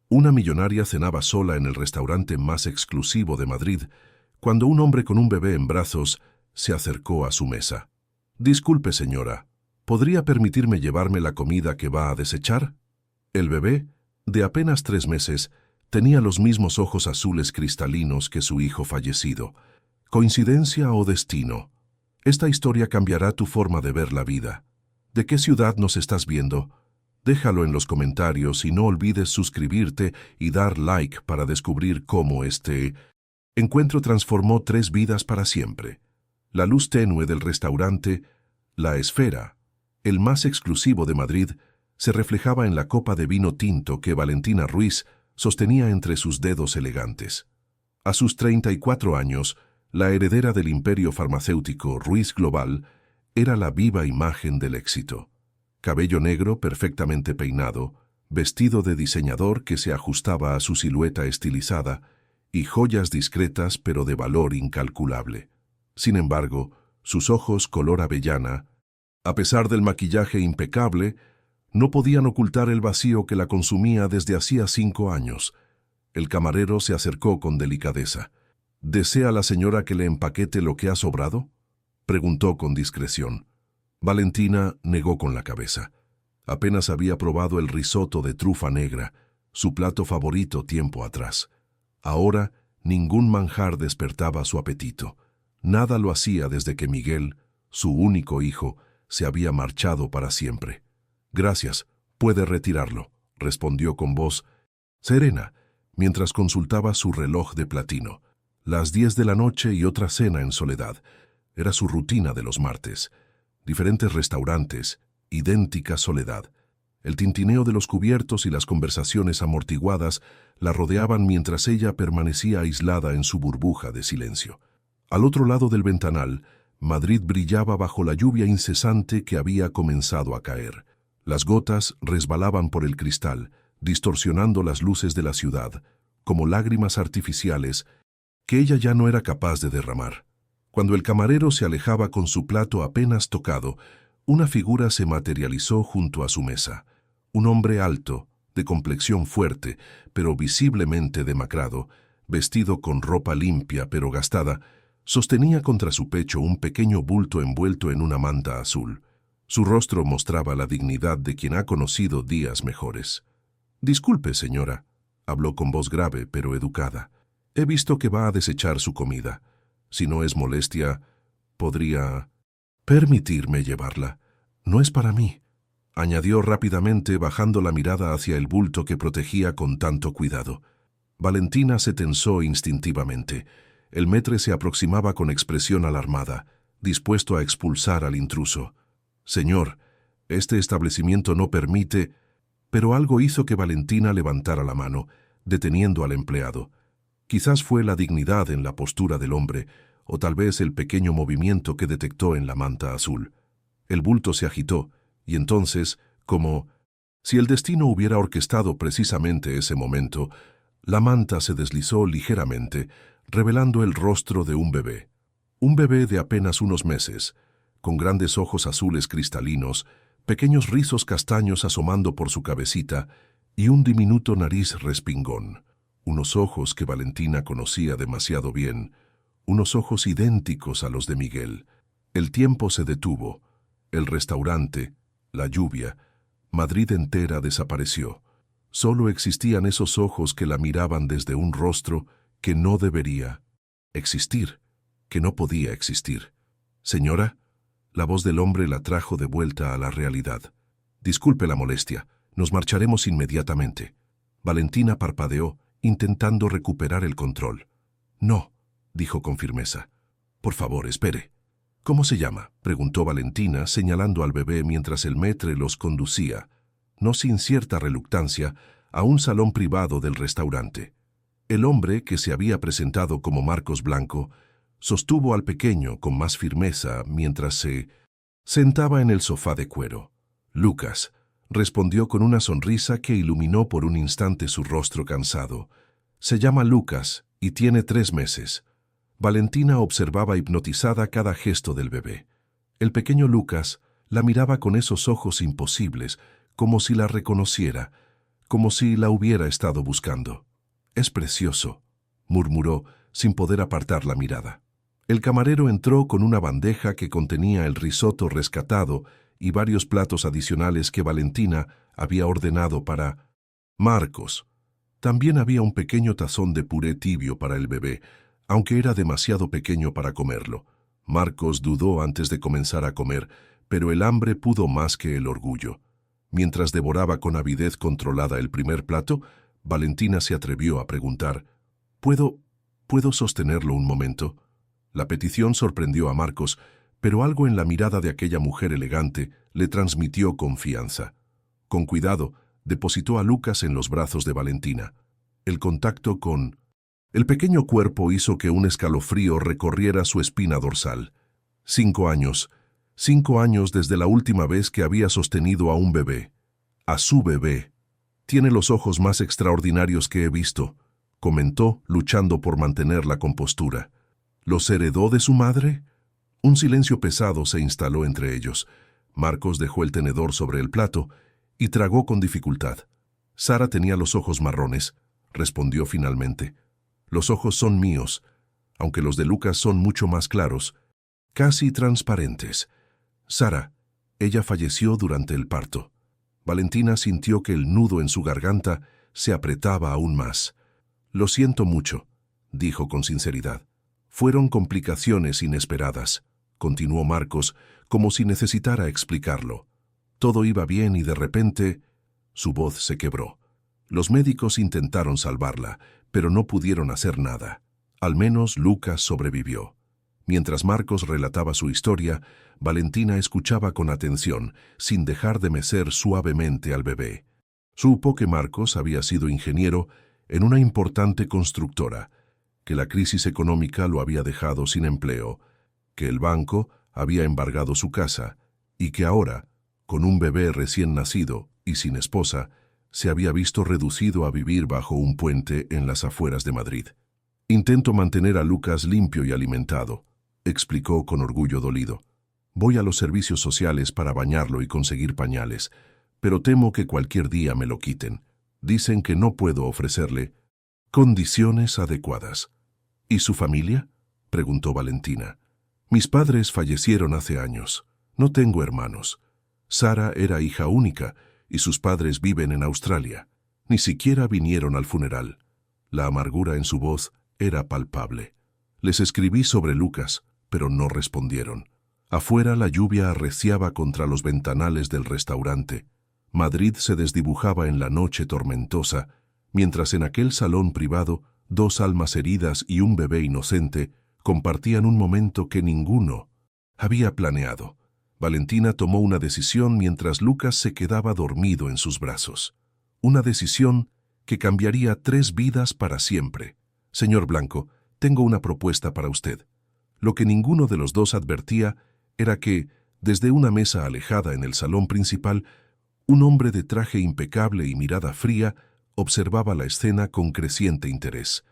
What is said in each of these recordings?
Una millonaria cenaba sola en el restaurante más exclusivo de Madrid cuando un hombre con un bebé en brazos se acercó a su mesa. «Disculpe, señora, ¿podría permitirme llevarme la comida que va a desechar?» El bebé, de apenas 3 meses, tenía los mismos ojos azules cristalinos que su hijo fallecido. ¿Coincidencia o destino? Esta historia cambiará tu forma de ver la vida. ¿De qué ciudad nos estás viendo? Déjalo en los comentarios y no olvides suscribirte y dar like para descubrir cómo este encuentro transformó 3 vidas para siempre. La luz tenue del restaurante, La Esfera, el más exclusivo de Madrid, se reflejaba en la copa de vino tinto que Valentina Ruiz sostenía entre sus dedos elegantes. A sus 34 años, la heredera del imperio farmacéutico Ruiz Global era la viva imagen del éxito. Cabello negro perfectamente peinado, vestido de diseñador que se ajustaba a su silueta estilizada y joyas discretas pero de valor incalculable. Sin embargo, sus ojos color avellana, a pesar del maquillaje impecable, no podían ocultar el vacío que la consumía desde hacía 5 años. El camarero se acercó con delicadeza. «¿Desea la señora que le empaquete lo que ha sobrado?», preguntó con discreción. Valentina negó con la cabeza. Apenas había probado el risotto de trufa negra, su plato favorito tiempo atrás. Ahora, ningún manjar despertaba su apetito. Nada lo hacía desde que Miguel, su único hijo, se había marchado para siempre. «Gracias, puede retirarlo», respondió con voz serena, mientras consultaba su reloj de platino. Las 10 de la noche y otra cena en soledad. Era su rutina de los martes. Diferentes restaurantes, idéntica soledad. El tintineo de los cubiertos y las conversaciones amortiguadas la rodeaban mientras ella permanecía aislada en su burbuja de silencio. Al otro lado del ventanal, Madrid brillaba bajo la lluvia incesante que había comenzado a caer. Las gotas resbalaban por el cristal, distorsionando las luces de la ciudad, como lágrimas artificiales que ella ya no era capaz de derramar. Cuando el camarero se alejaba con su plato apenas tocado, una figura se materializó junto a su mesa. Un hombre alto, de complexión fuerte, pero visiblemente demacrado, vestido con ropa limpia pero gastada, sostenía contra su pecho un pequeño bulto envuelto en una manta azul. Su rostro mostraba la dignidad de quien ha conocido días mejores. «Disculpe, señora», habló con voz grave pero educada. «He visto que va a desechar su comida. Si no es molestia, ¿podría permitirme llevarla? No es para mí», añadió rápidamente bajando la mirada hacia el bulto que protegía con tanto cuidado. Valentina se tensó instintivamente. El maître se aproximaba con expresión alarmada, dispuesto a expulsar al intruso. «Señor, este establecimiento no permite...» Pero algo hizo que Valentina levantara la mano, deteniendo al empleado. Quizás fue la dignidad en la postura del hombre, o tal vez el pequeño movimiento que detectó en la manta azul. El bulto se agitó, y entonces, como si el destino hubiera orquestado precisamente ese momento, la manta se deslizó ligeramente, revelando el rostro de un bebé. Un bebé de apenas unos meses, con grandes ojos azules cristalinos, pequeños rizos castaños asomando por su cabecita y un diminuto nariz respingón. Unos ojos que Valentina conocía demasiado bien, unos ojos idénticos a los de Miguel. El tiempo se detuvo, el restaurante, la lluvia, Madrid entera desapareció. Solo existían esos ojos que la miraban desde un rostro que no debería existir, que no podía existir. «Señora», la voz del hombre la trajo de vuelta a la realidad. «Disculpe la molestia, nos marcharemos inmediatamente». Valentina parpadeó, intentando recuperar el control. «No», dijo con firmeza. «Por favor, espere». «¿Cómo se llama?», preguntó Valentina, señalando al bebé mientras el maître los conducía, no sin cierta reluctancia, a un salón privado del restaurante. El hombre, que se había presentado como Marcos Blanco, sostuvo al pequeño con más firmeza mientras se sentaba en el sofá de cuero. «Lucas», respondió con una sonrisa que iluminó por un instante su rostro cansado. «Se llama Lucas y tiene 3 meses». Valentina observaba hipnotizada cada gesto del bebé. El pequeño Lucas la miraba con esos ojos imposibles, como si la reconociera, como si la hubiera estado buscando. «Es precioso», murmuró, sin poder apartar la mirada. El camarero entró con una bandeja que contenía el risotto rescatado y varios platos adicionales que Valentina había ordenado para Marcos. También había un pequeño tazón de puré tibio para el bebé, aunque era demasiado pequeño para comerlo. Marcos dudó antes de comenzar a comer, pero el hambre pudo más que el orgullo. Mientras devoraba con avidez controlada el primer plato, Valentina se atrevió a preguntar: ¿Puedo sostenerlo un momento? La petición sorprendió a Marcos, pero algo en la mirada de aquella mujer elegante le transmitió confianza. Con cuidado, depositó a Lucas en los brazos de Valentina. El contacto con el pequeño cuerpo hizo que un escalofrío recorriera su espina dorsal. 5 años. 5 años desde la última vez que había sostenido a un bebé. A su bebé. «Tiene los ojos más extraordinarios que he visto», comentó, luchando por mantener la compostura. ¿Los heredó de su madre? Un silencio pesado se instaló entre ellos. Marcos dejó el tenedor sobre el plato y tragó con dificultad. «Sara tenía los ojos marrones», respondió finalmente. «Los ojos son míos, aunque los de Lucas son mucho más claros, casi transparentes. Sara, ella falleció durante el parto». Valentina sintió que el nudo en su garganta se apretaba aún más. «Lo siento mucho», dijo con sinceridad. «Fueron complicaciones inesperadas», continuó Marcos, como si necesitara explicarlo. Todo iba bien y de repente su voz se quebró. Los médicos intentaron salvarla, pero no pudieron hacer nada. Al menos Lucas sobrevivió. Mientras Marcos relataba su historia, Valentina escuchaba con atención, sin dejar de mecer suavemente al bebé. Supo que Marcos había sido ingeniero en una importante constructora, que la crisis económica lo había dejado sin empleo, que el banco había embargado su casa y que ahora, con un bebé recién nacido y sin esposa, se había visto reducido a vivir bajo un puente en las afueras de Madrid. «Intento mantener a Lucas limpio y alimentado», explicó con orgullo dolido. «Voy a los servicios sociales para bañarlo y conseguir pañales, pero temo que cualquier día me lo quiten. Dicen que no puedo ofrecerle condiciones adecuadas». «¿Y su familia?», preguntó Valentina. «Mis padres fallecieron hace años. No tengo hermanos. Sara era hija única y sus padres viven en Australia. Ni siquiera vinieron al funeral». La amargura en su voz era palpable. «Les escribí sobre Lucas, pero no respondieron». Afuera la lluvia arreciaba contra los ventanales del restaurante. Madrid se desdibujaba en la noche tormentosa, mientras en aquel salón privado 2 almas heridas y un bebé inocente compartían un momento que ninguno había planeado. Valentina tomó una decisión mientras Lucas se quedaba dormido en sus brazos. Una decisión que cambiaría 3 vidas para siempre. «Señor Blanco, tengo una propuesta para usted». Lo que ninguno de los dos advertía era que, desde una mesa alejada en el salón principal, un hombre de traje impecable y mirada fría observaba la escena con creciente interés.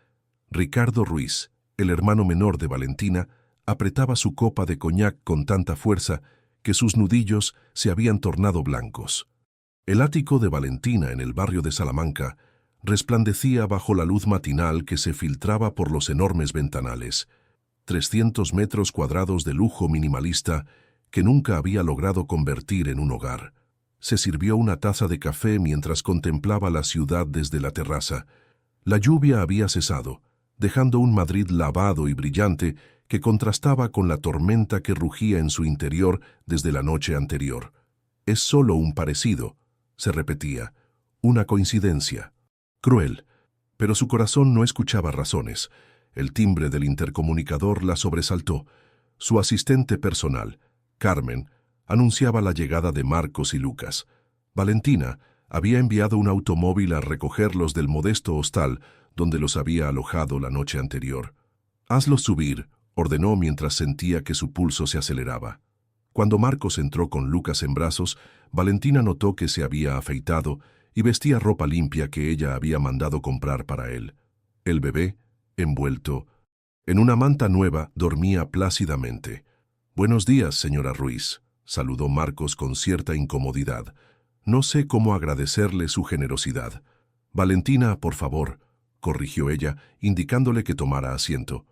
Ricardo Ruiz, el hermano menor de Valentina, apretaba su copa de coñac con tanta fuerza que sus nudillos se habían tornado blancos. El ático de Valentina en el barrio de Salamanca resplandecía bajo la luz matinal que se filtraba por los enormes ventanales. 300 metros cuadrados de lujo minimalista que nunca había logrado convertir en un hogar. Se sirvió una taza de café mientras contemplaba la ciudad desde la terraza. La lluvia había cesado, dejando un Madrid lavado y brillante que contrastaba con la tormenta que rugía en su interior desde la noche anterior. «Es solo un parecido», se repetía, «una coincidencia». Cruel, pero su corazón no escuchaba razones. El timbre del intercomunicador la sobresaltó. Su asistente personal, Carmen, anunciaba la llegada de Marcos y Lucas. Valentina había enviado un automóvil a recogerlos del modesto hostal donde los había alojado la noche anterior. «Hazlos subir», ordenó mientras sentía que su pulso se aceleraba. Cuando Marcos entró con Lucas en brazos, Valentina notó que se había afeitado y vestía ropa limpia que ella había mandado comprar para él. El bebé, envuelto en una manta nueva, dormía plácidamente. «Buenos días, señora Ruiz», saludó Marcos con cierta incomodidad. No sé cómo agradecerle su generosidad. Valentina, por favor, corrigió ella, indicándole que tomara asiento.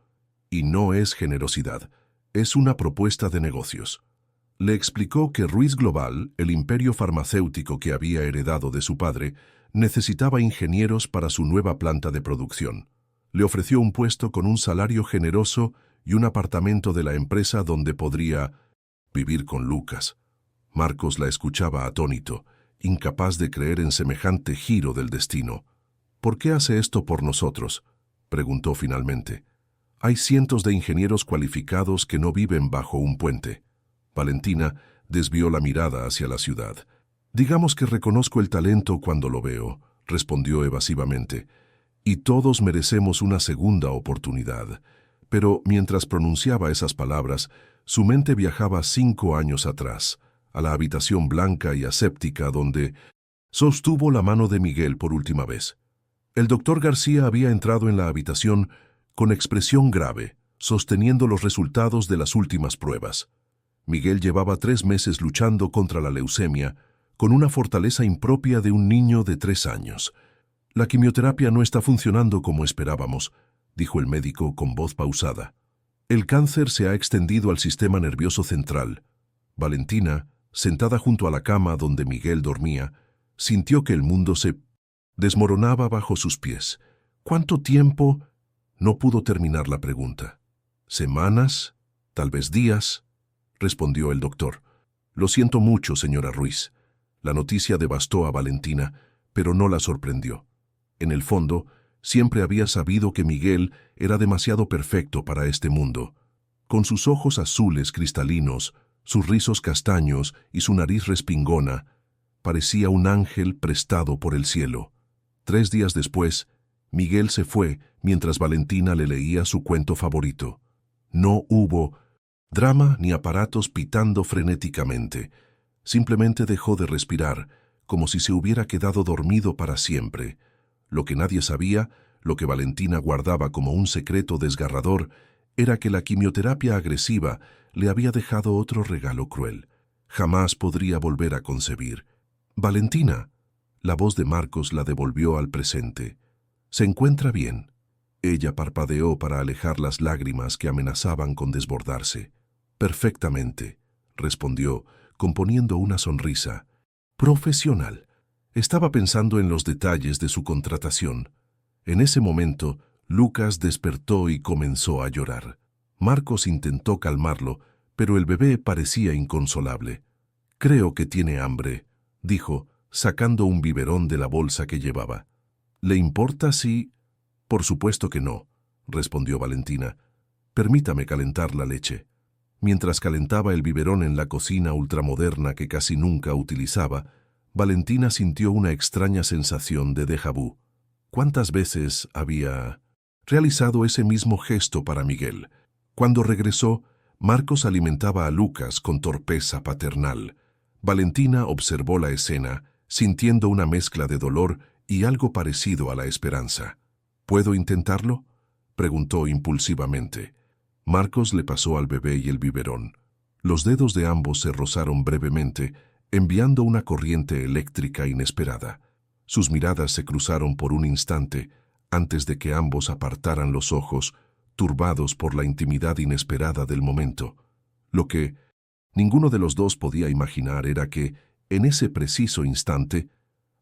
Y no es generosidad, es una propuesta de negocios. Le explicó que Ruiz Global, el imperio farmacéutico que había heredado de su padre, necesitaba ingenieros para su nueva planta de producción. Le ofreció un puesto con un salario generoso y un apartamento de la empresa donde podría vivir con Lucas. Marcos la escuchaba atónito, incapaz de creer en semejante giro del destino. ¿Por qué hace esto por nosotros?, preguntó finalmente. Hay cientos de ingenieros cualificados que no viven bajo un puente. Valentina desvió la mirada hacia la ciudad. Digamos que reconozco el talento cuando lo veo, respondió evasivamente. Y todos merecemos una segunda oportunidad. Pero mientras pronunciaba esas palabras, su mente viajaba 5 años atrás, a la habitación blanca y aséptica donde sostuvo la mano de Miguel por última vez. El doctor García había entrado en la habitación con expresión grave, sosteniendo los resultados de las últimas pruebas. Miguel llevaba 3 meses luchando contra la leucemia, con una fortaleza impropia de un niño de 3 años. La quimioterapia no está funcionando como esperábamos, dijo el médico con voz pausada. El cáncer se ha extendido al sistema nervioso central. Valentina, sentada junto a la cama donde Miguel dormía, sintió que el mundo se desmoronaba bajo sus pies. ¿Cuánto tiempo? No pudo terminar la pregunta. ¿Semanas? ¿Tal vez días? Respondió el doctor. Lo siento mucho, señora Ruiz. La noticia devastó a Valentina, pero no la sorprendió. En el fondo, siempre había sabido que Miguel era demasiado perfecto para este mundo. Con sus ojos azules cristalinos, sus rizos castaños y su nariz respingona, parecía un ángel prestado por el cielo. 3 días después, Miguel se fue mientras Valentina le leía su cuento favorito. No hubo drama ni aparatos pitando frenéticamente. Simplemente dejó de respirar, como si se hubiera quedado dormido para siempre. Lo que nadie sabía, lo que Valentina guardaba como un secreto desgarrador, era que la quimioterapia agresiva le había dejado otro regalo cruel. Jamás podría volver a concebir. «Valentina», la voz de Marcos la devolvió al presente. «¿Se encuentra bien?». Ella parpadeó para alejar las lágrimas que amenazaban con desbordarse. «Perfectamente», respondió, componiendo una sonrisa. «Profesional». Estaba pensando en los detalles de su contratación. En ese momento, Lucas despertó y comenzó a llorar. Marcos intentó calmarlo, pero el bebé parecía inconsolable. «Creo que tiene hambre», dijo, sacando un biberón de la bolsa que llevaba. «¿Le importa si...?» «Por supuesto que no», respondió Valentina. «Permítame calentar la leche». Mientras calentaba el biberón en la cocina ultramoderna que casi nunca utilizaba, Valentina sintió una extraña sensación de déjà vu. ¿Cuántas veces había realizado ese mismo gesto para Miguel? Cuando regresó, Marcos alimentaba a Lucas con torpeza paternal. Valentina observó la escena, sintiendo una mezcla de dolor y algo parecido a la esperanza. «¿Puedo intentarlo?», preguntó impulsivamente. Marcos le pasó al bebé y el biberón. Los dedos de ambos se rozaron brevemente, enviando una corriente eléctrica inesperada. Sus miradas se cruzaron por un instante, antes de que ambos apartaran los ojos, turbados por la intimidad inesperada del momento. Lo que ninguno de los dos podía imaginar era que, en ese preciso instante,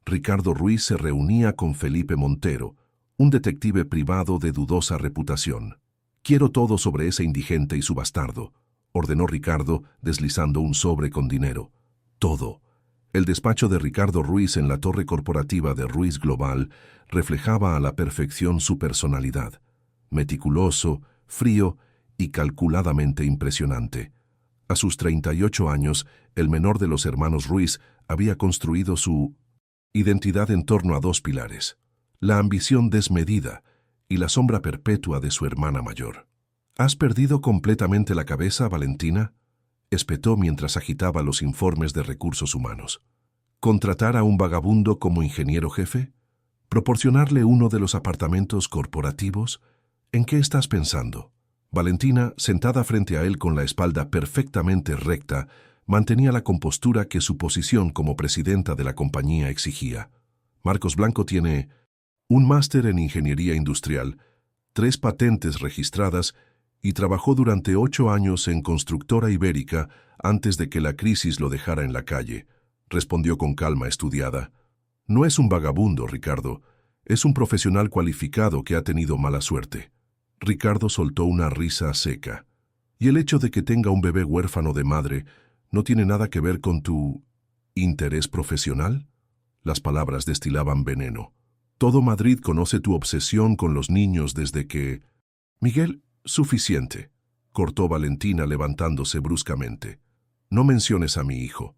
Ricardo Ruiz se reunía con Felipe Montero, un detective privado de dudosa reputación. «Quiero todo sobre ese indigente y su bastardo», ordenó Ricardo, deslizando un sobre con dinero. «Todo». El despacho de Ricardo Ruiz en la torre corporativa de Ruiz Global reflejaba a la perfección su personalidad. Meticuloso, frío y calculadamente impresionante. A sus 38 años, el menor de los hermanos Ruiz había construido su identidad en torno a 2 pilares: la ambición desmedida y la sombra perpetua de su hermana mayor. «¿Has perdido completamente la cabeza, Valentina?», espetó mientras agitaba los informes de recursos humanos. «¿Contratar a un vagabundo como ingeniero jefe? ¿Proporcionarle uno de los apartamentos corporativos? ¿En qué estás pensando?». Valentina, sentada frente a él con la espalda perfectamente recta, Mantenía la compostura que su posición como presidenta de la compañía exigía. Marcos Blanco tiene un máster en ingeniería industrial, 3 patentes registradas y trabajó durante 8 años en constructora ibérica antes de que la crisis lo dejara en la calle, respondió con calma estudiada. No es un vagabundo, Ricardo. Es un profesional cualificado que ha tenido mala suerte. Ricardo soltó una risa seca. Y el hecho de que tenga un bebé huérfano de madre no tiene nada que ver con tu interés profesional. Las palabras destilaban veneno. Todo Madrid conoce tu obsesión con los niños desde que... Miguel, suficiente, cortó Valentina levantándose bruscamente. No menciones a mi hijo.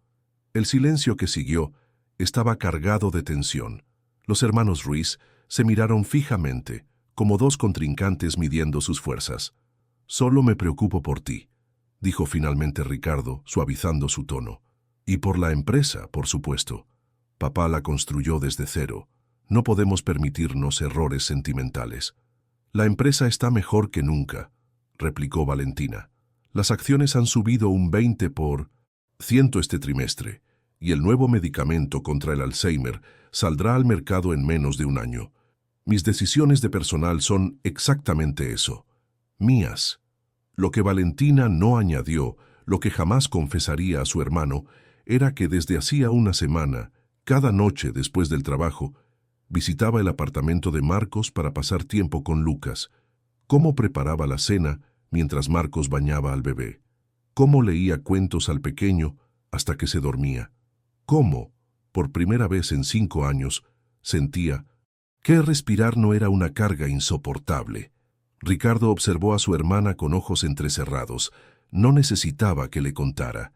El silencio que siguió estaba cargado de tensión. Los hermanos Ruiz se miraron fijamente, como 2 contrincantes midiendo sus fuerzas. Solo me preocupo por ti, dijo finalmente Ricardo, suavizando su tono. Y por la empresa, por supuesto. Papá la construyó desde cero. No podemos permitirnos errores sentimentales. La empresa está mejor que nunca, replicó Valentina. Las acciones han subido un 20% este trimestre, y el nuevo medicamento contra el Alzheimer saldrá al mercado en menos de un año. Mis decisiones de personal son exactamente eso, mías. Lo que Valentina no añadió, lo que jamás confesaría a su hermano, era que desde hacía una semana, cada noche después del trabajo, visitaba el apartamento de Marcos para pasar tiempo con Lucas. Cómo preparaba la cena mientras Marcos bañaba al bebé. Cómo leía cuentos al pequeño hasta que se dormía. Cómo, por primera vez en 5 años, sentía que respirar no era una carga insoportable. Ricardo observó a su hermana con ojos entrecerrados. No necesitaba que le contara.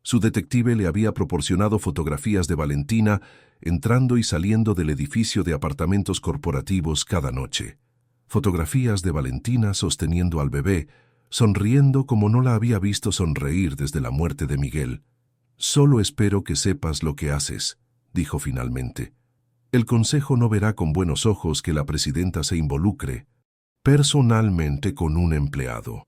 Su detective le había proporcionado fotografías de Valentina entrando y saliendo del edificio de apartamentos corporativos cada noche. Fotografías de Valentina sosteniendo al bebé, sonriendo como no la había visto sonreír desde la muerte de Miguel. «Solo espero que sepas lo que haces», dijo finalmente. «El consejo no verá con buenos ojos que la presidenta se involucre personalmente con un empleado».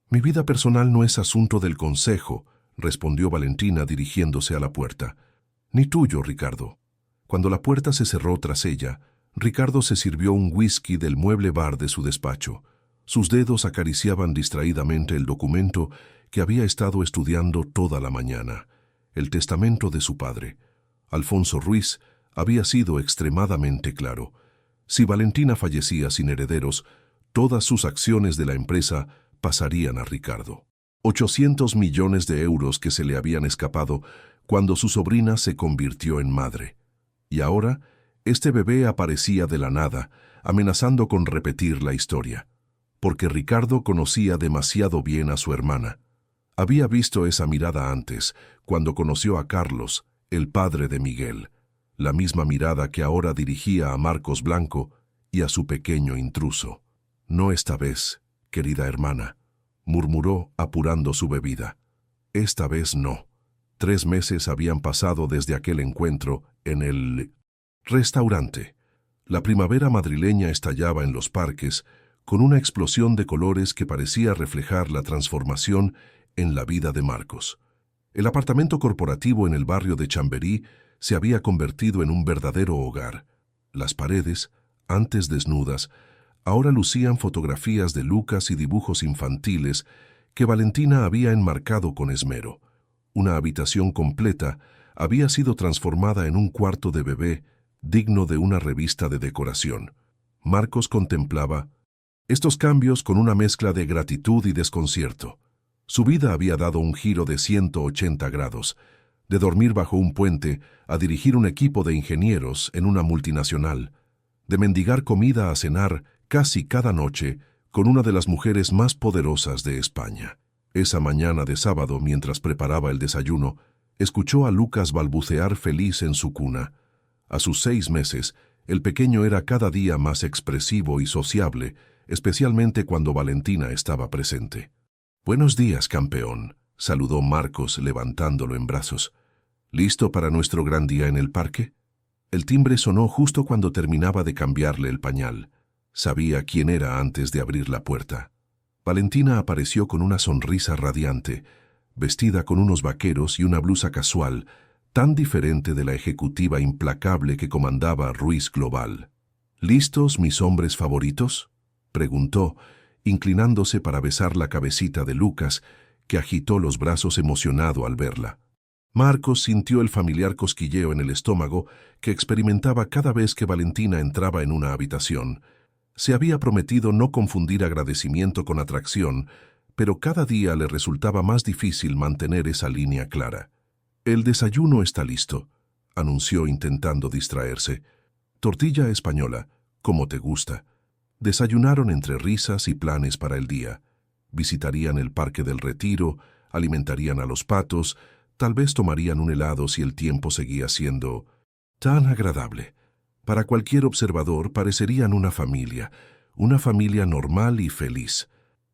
«Mi vida personal no es asunto del consejo», respondió Valentina dirigiéndose a la puerta. «Ni tuyo, Ricardo». Cuando la puerta se cerró tras ella, Ricardo se sirvió un whisky del mueble bar de su despacho. Sus dedos acariciaban distraídamente el documento que había estado estudiando toda la mañana. El testamento de su padre. Alfonso Ruiz había sido extremadamente claro. Si Valentina fallecía sin herederos, todas sus acciones de la empresa pasarían a Ricardo. 800 millones de euros que se le habían escapado cuando su sobrina se convirtió en madre. Y ahora, este bebé aparecía de la nada, amenazando con repetir la historia. Porque Ricardo conocía demasiado bien a su hermana. Había visto esa mirada antes, cuando conoció a Carlos, el padre de Miguel. La misma mirada que ahora dirigía a Marcos Blanco y a su pequeño intruso. «No esta vez, querida hermana», murmuró apurando su bebida. «Esta vez no». 3 meses habían pasado desde aquel encuentro en el restaurante. La primavera madrileña estallaba en los parques con una explosión de colores que parecía reflejar la transformación en la vida de Marcos. El apartamento corporativo en el barrio de Chamberí se había convertido en un verdadero hogar. Las paredes, antes desnudas, ahora lucían fotografías de Lucas y dibujos infantiles que Valentina había enmarcado con esmero. Una habitación completa había sido transformada en un cuarto de bebé digno de una revista de decoración. Marcos contemplaba estos cambios con una mezcla de gratitud y desconcierto. Su vida había dado un giro de 180 grados, de dormir bajo un puente a dirigir un equipo de ingenieros en una multinacional, de mendigar comida a cenar casi cada noche con una de las mujeres más poderosas de España. Esa mañana de sábado, mientras preparaba el desayuno, escuchó a Lucas balbucear feliz en su cuna. A sus 6 meses, el pequeño era cada día más expresivo y sociable, especialmente cuando Valentina estaba presente. «Buenos días, campeón», saludó Marcos levantándolo en brazos. «¿Listo para nuestro gran día en el parque?» El timbre sonó justo cuando terminaba de cambiarle el pañal. Sabía quién era antes de abrir la puerta. Valentina apareció con una sonrisa radiante. vestida con unos vaqueros y una blusa casual, tan diferente de la ejecutiva implacable que comandaba Ruiz Global. ¿Listos, mis hombres favoritos?, preguntó, inclinándose para besar la cabecita de Lucas, que agitó los brazos emocionado al verla. Marcos sintió el familiar cosquilleo en el estómago que experimentaba cada vez que Valentina entraba en una habitación. Se había prometido no confundir agradecimiento con atracción, pero cada día le resultaba más difícil mantener esa línea clara. «El desayuno está listo», anunció intentando distraerse. «Tortilla española, como te gusta». Desayunaron entre risas y planes para el día. Visitarían el Parque del Retiro, alimentarían a los patos, tal vez tomarían un helado si el tiempo seguía siendo tan agradable. Para cualquier observador parecerían una familia normal y feliz.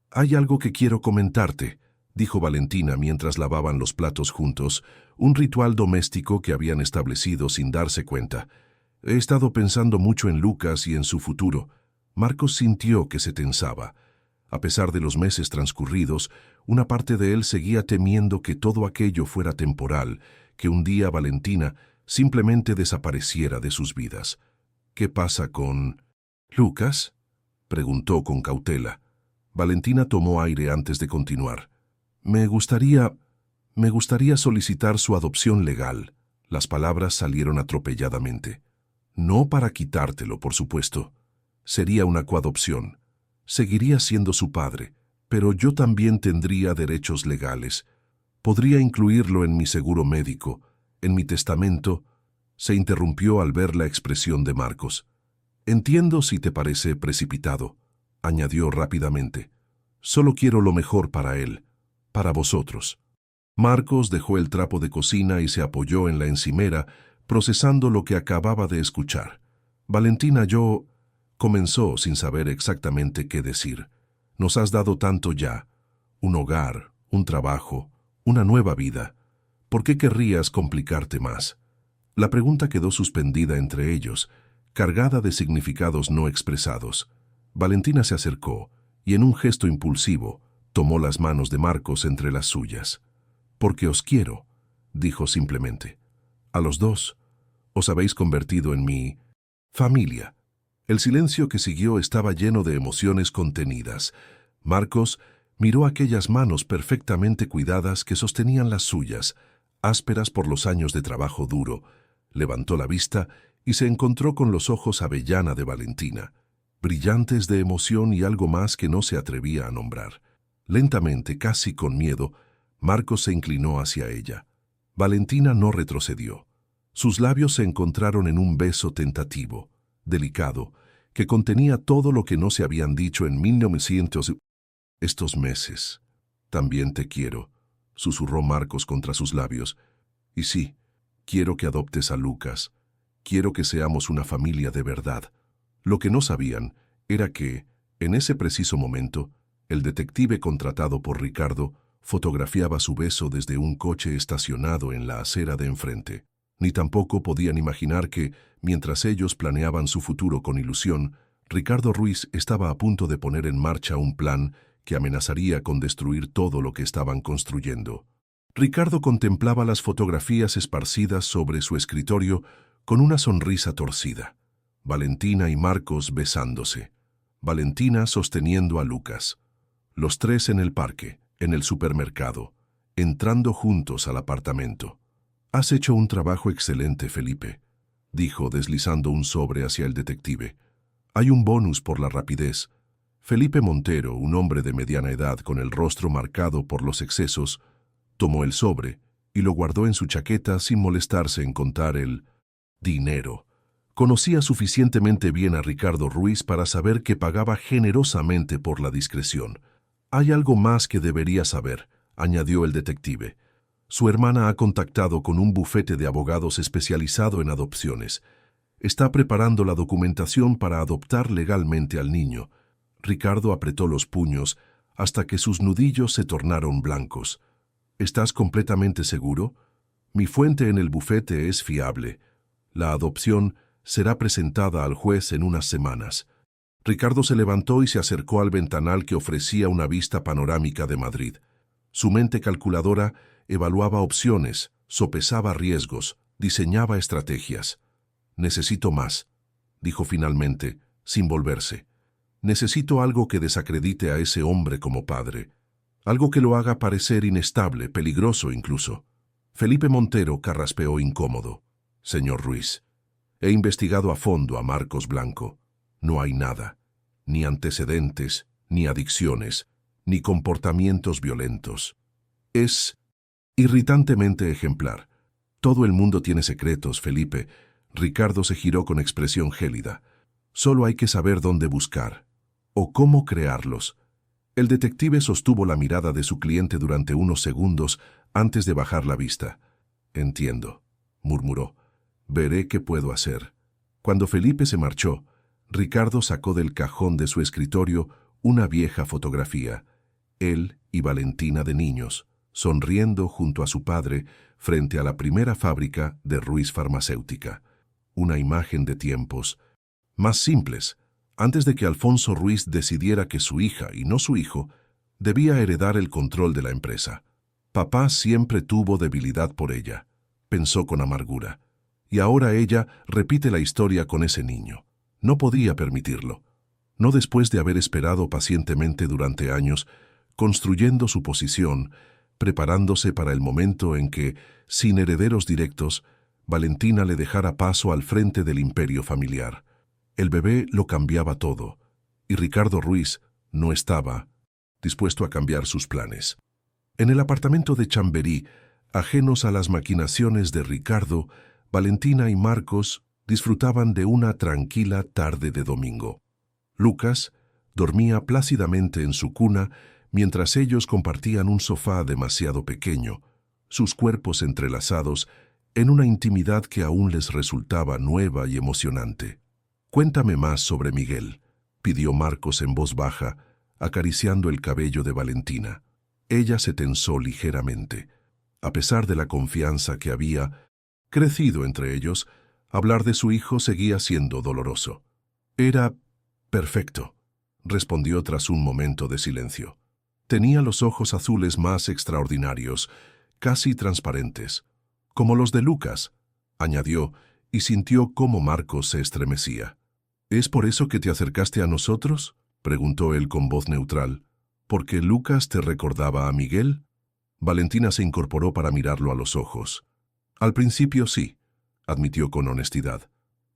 «Hay algo que quiero comentarte», dijo Valentina mientras lavaban los platos juntos, un ritual doméstico que habían establecido sin darse cuenta. «He estado pensando mucho en Lucas y en su futuro». Marcos sintió que se tensaba. A pesar de los meses transcurridos, una parte de él seguía temiendo que todo aquello fuera temporal, que un día Valentina simplemente desapareciera de sus vidas. «¿Qué pasa con Lucas?», preguntó con cautela. Valentina tomó aire antes de continuar. Me gustaría solicitar su adopción legal». Las palabras salieron atropelladamente. «No para quitártelo, por supuesto. Sería una coadopción. Seguiría siendo su padre, pero yo también tendría derechos legales. Podría incluirlo en mi seguro médico, en mi testamento». Se interrumpió al ver la expresión de Marcos. «Entiendo si te parece precipitado», añadió rápidamente. «Solo quiero lo mejor para él, para vosotros». Marcos dejó el trapo de cocina y se apoyó en la encimera, procesando lo que acababa de escuchar. «Valentina, comenzó sin saber exactamente qué decir. «Nos has dado tanto ya. Un hogar, un trabajo, una nueva vida. ¿Por qué querrías complicarte más?». La pregunta quedó suspendida entre ellos, cargada de significados no expresados. Valentina se acercó y en un gesto impulsivo tomó las manos de Marcos entre las suyas. «Porque os quiero», dijo simplemente. «A los dos. Os habéis convertido en mi familia». El silencio que siguió estaba lleno de emociones contenidas. Marcos miró aquellas manos perfectamente cuidadas que sostenían las suyas, ásperas por los años de trabajo duro. Levantó la vista y se encontró con los ojos avellana de Valentina, brillantes de emoción y algo más que no se atrevía a nombrar. Lentamente, casi con miedo, Marcos se inclinó hacia ella. Valentina no retrocedió. Sus labios se encontraron en un beso tentativo, delicado, que contenía todo lo que no se habían dicho en 1900. «Estos meses. También te quiero», susurró Marcos contra sus labios. «Y sí, quiero que adoptes a Lucas. Quiero que seamos una familia de verdad». Lo que no sabían era que, en ese preciso momento, el detective contratado por Ricardo fotografiaba su beso desde un coche estacionado en la acera de enfrente. Ni tampoco podían imaginar que, mientras ellos planeaban su futuro con ilusión, Ricardo Ruiz estaba a punto de poner en marcha un plan que amenazaría con destruir todo lo que estaban construyendo. Ricardo contemplaba las fotografías esparcidas sobre su escritorio con una sonrisa torcida. Valentina y Marcos besándose. Valentina sosteniendo a Lucas. Los tres en el parque, en el supermercado, entrando juntos al apartamento. «Has hecho un trabajo excelente, Felipe», dijo deslizando un sobre hacia el detective. «Hay un bonus por la rapidez». Felipe Montero, un hombre de mediana edad con el rostro marcado por los excesos, tomó el sobre y lo guardó en su chaqueta sin molestarse en contar el dinero. Conocía suficientemente bien a Ricardo Ruiz para saber que pagaba generosamente por la discreción. «Hay algo más que debería saber», añadió el detective. «Su hermana ha contactado con un bufete de abogados especializado en adopciones. Está preparando la documentación para adoptar legalmente al niño». Ricardo apretó los puños hasta que sus nudillos se tornaron blancos. «¿Estás completamente seguro? Mi fuente en el bufete es fiable. La adopción será presentada al juez en unas semanas». Ricardo se levantó y se acercó al ventanal que ofrecía una vista panorámica de Madrid. Su mente calculadora evaluaba opciones, sopesaba riesgos, diseñaba estrategias. «Necesito más», dijo finalmente, sin volverse. «Necesito algo que desacredite a ese hombre como padre. Algo que lo haga parecer inestable, peligroso incluso». Felipe Montero carraspeó incómodo. «Señor Ruiz, he investigado a fondo a Marcos Blanco. No hay nada. Ni antecedentes, ni adicciones, ni comportamientos violentos. Es irritantemente ejemplar. Todo el mundo tiene secretos, Felipe». Ricardo se giró con expresión gélida. «Solo hay que saber dónde buscar, o cómo crearlos». El detective sostuvo la mirada de su cliente durante unos segundos antes de bajar la vista. «Entiendo», murmuró. «Veré qué puedo hacer». Cuando Felipe se marchó, Ricardo sacó del cajón de su escritorio una vieja fotografía. Él y Valentina de niños, sonriendo junto a su padre frente a la primera fábrica de Ruiz Farmacéutica. Una imagen de tiempos más simples, antes de que Alfonso Ruiz decidiera que su hija, y no su hijo, debía heredar el control de la empresa. Papá siempre tuvo debilidad por ella, pensó con amargura, y ahora ella repite la historia con ese niño. No podía permitirlo. No después de haber esperado pacientemente durante años, construyendo su posición, preparándose para el momento en que, sin herederos directos, Valentina le dejara paso al frente del imperio familiar. El bebé lo cambiaba todo, y Ricardo Ruiz no estaba dispuesto a cambiar sus planes. En el apartamento de Chamberí, ajenos a las maquinaciones de Ricardo, Valentina y Marcos disfrutaban de una tranquila tarde de domingo. Lucas dormía plácidamente en su cuna mientras ellos compartían un sofá demasiado pequeño, sus cuerpos entrelazados en una intimidad que aún les resultaba nueva y emocionante. «Cuéntame más sobre Miguel», pidió Marcos en voz baja, acariciando el cabello de Valentina. Ella se tensó ligeramente. A pesar de la confianza que había crecido entre ellos, hablar de su hijo seguía siendo doloroso. «Era perfecto», respondió tras un momento de silencio. Tenía los ojos azules más extraordinarios, casi transparentes, como los de Lucas, añadió, y sintió cómo Marcos se estremecía. «¿Es por eso que te acercaste a nosotros?», preguntó él con voz neutral. «¿Porque Lucas te recordaba a Miguel?». Valentina se incorporó para mirarlo a los ojos. «Al principio sí», admitió con honestidad.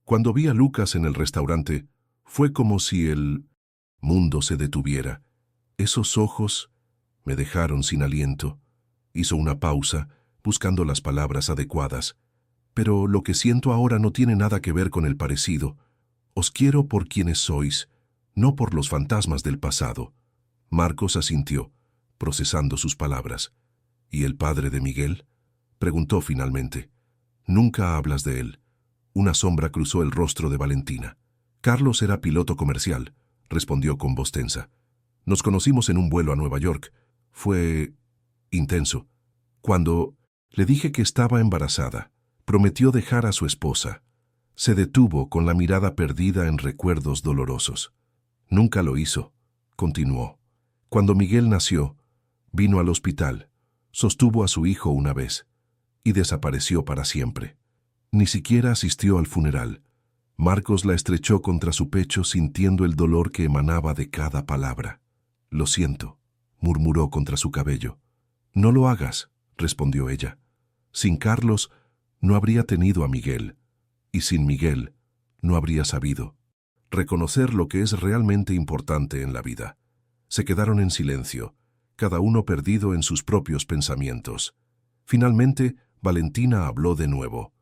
«Cuando vi a Lucas en el restaurante, fue como si el mundo se detuviera. Esos ojos me dejaron sin aliento». Hizo una pausa, buscando las palabras adecuadas. «Pero lo que siento ahora no tiene nada que ver con el parecido. Os quiero por quienes sois, no por los fantasmas del pasado». Marcos asintió, procesando sus palabras. «¿Y el padre de Miguel?», preguntó finalmente. «Nunca hablas de él». Una sombra cruzó el rostro de Valentina. «Carlos era piloto comercial», respondió con voz tensa. «Nos conocimos en un vuelo a Nueva York. Fue intenso. Cuando le dije que estaba embarazada, prometió dejar a su esposa. Se detuvo con la mirada perdida en recuerdos dolorosos. Nunca lo hizo», continuó. «Cuando Miguel nació, vino al hospital, sostuvo a su hijo una vez y desapareció para siempre. Ni siquiera asistió al funeral». Marcos la estrechó contra su pecho sintiendo el dolor que emanaba de cada palabra. «Lo siento», murmuró contra su cabello. «No lo hagas», respondió ella. «Sin Carlos no habría tenido a Miguel, y sin Miguel no habría sabido reconocer lo que es realmente importante en la vida». Se quedaron en silencio, cada uno perdido en sus propios pensamientos. Finalmente, Valentina habló de nuevo.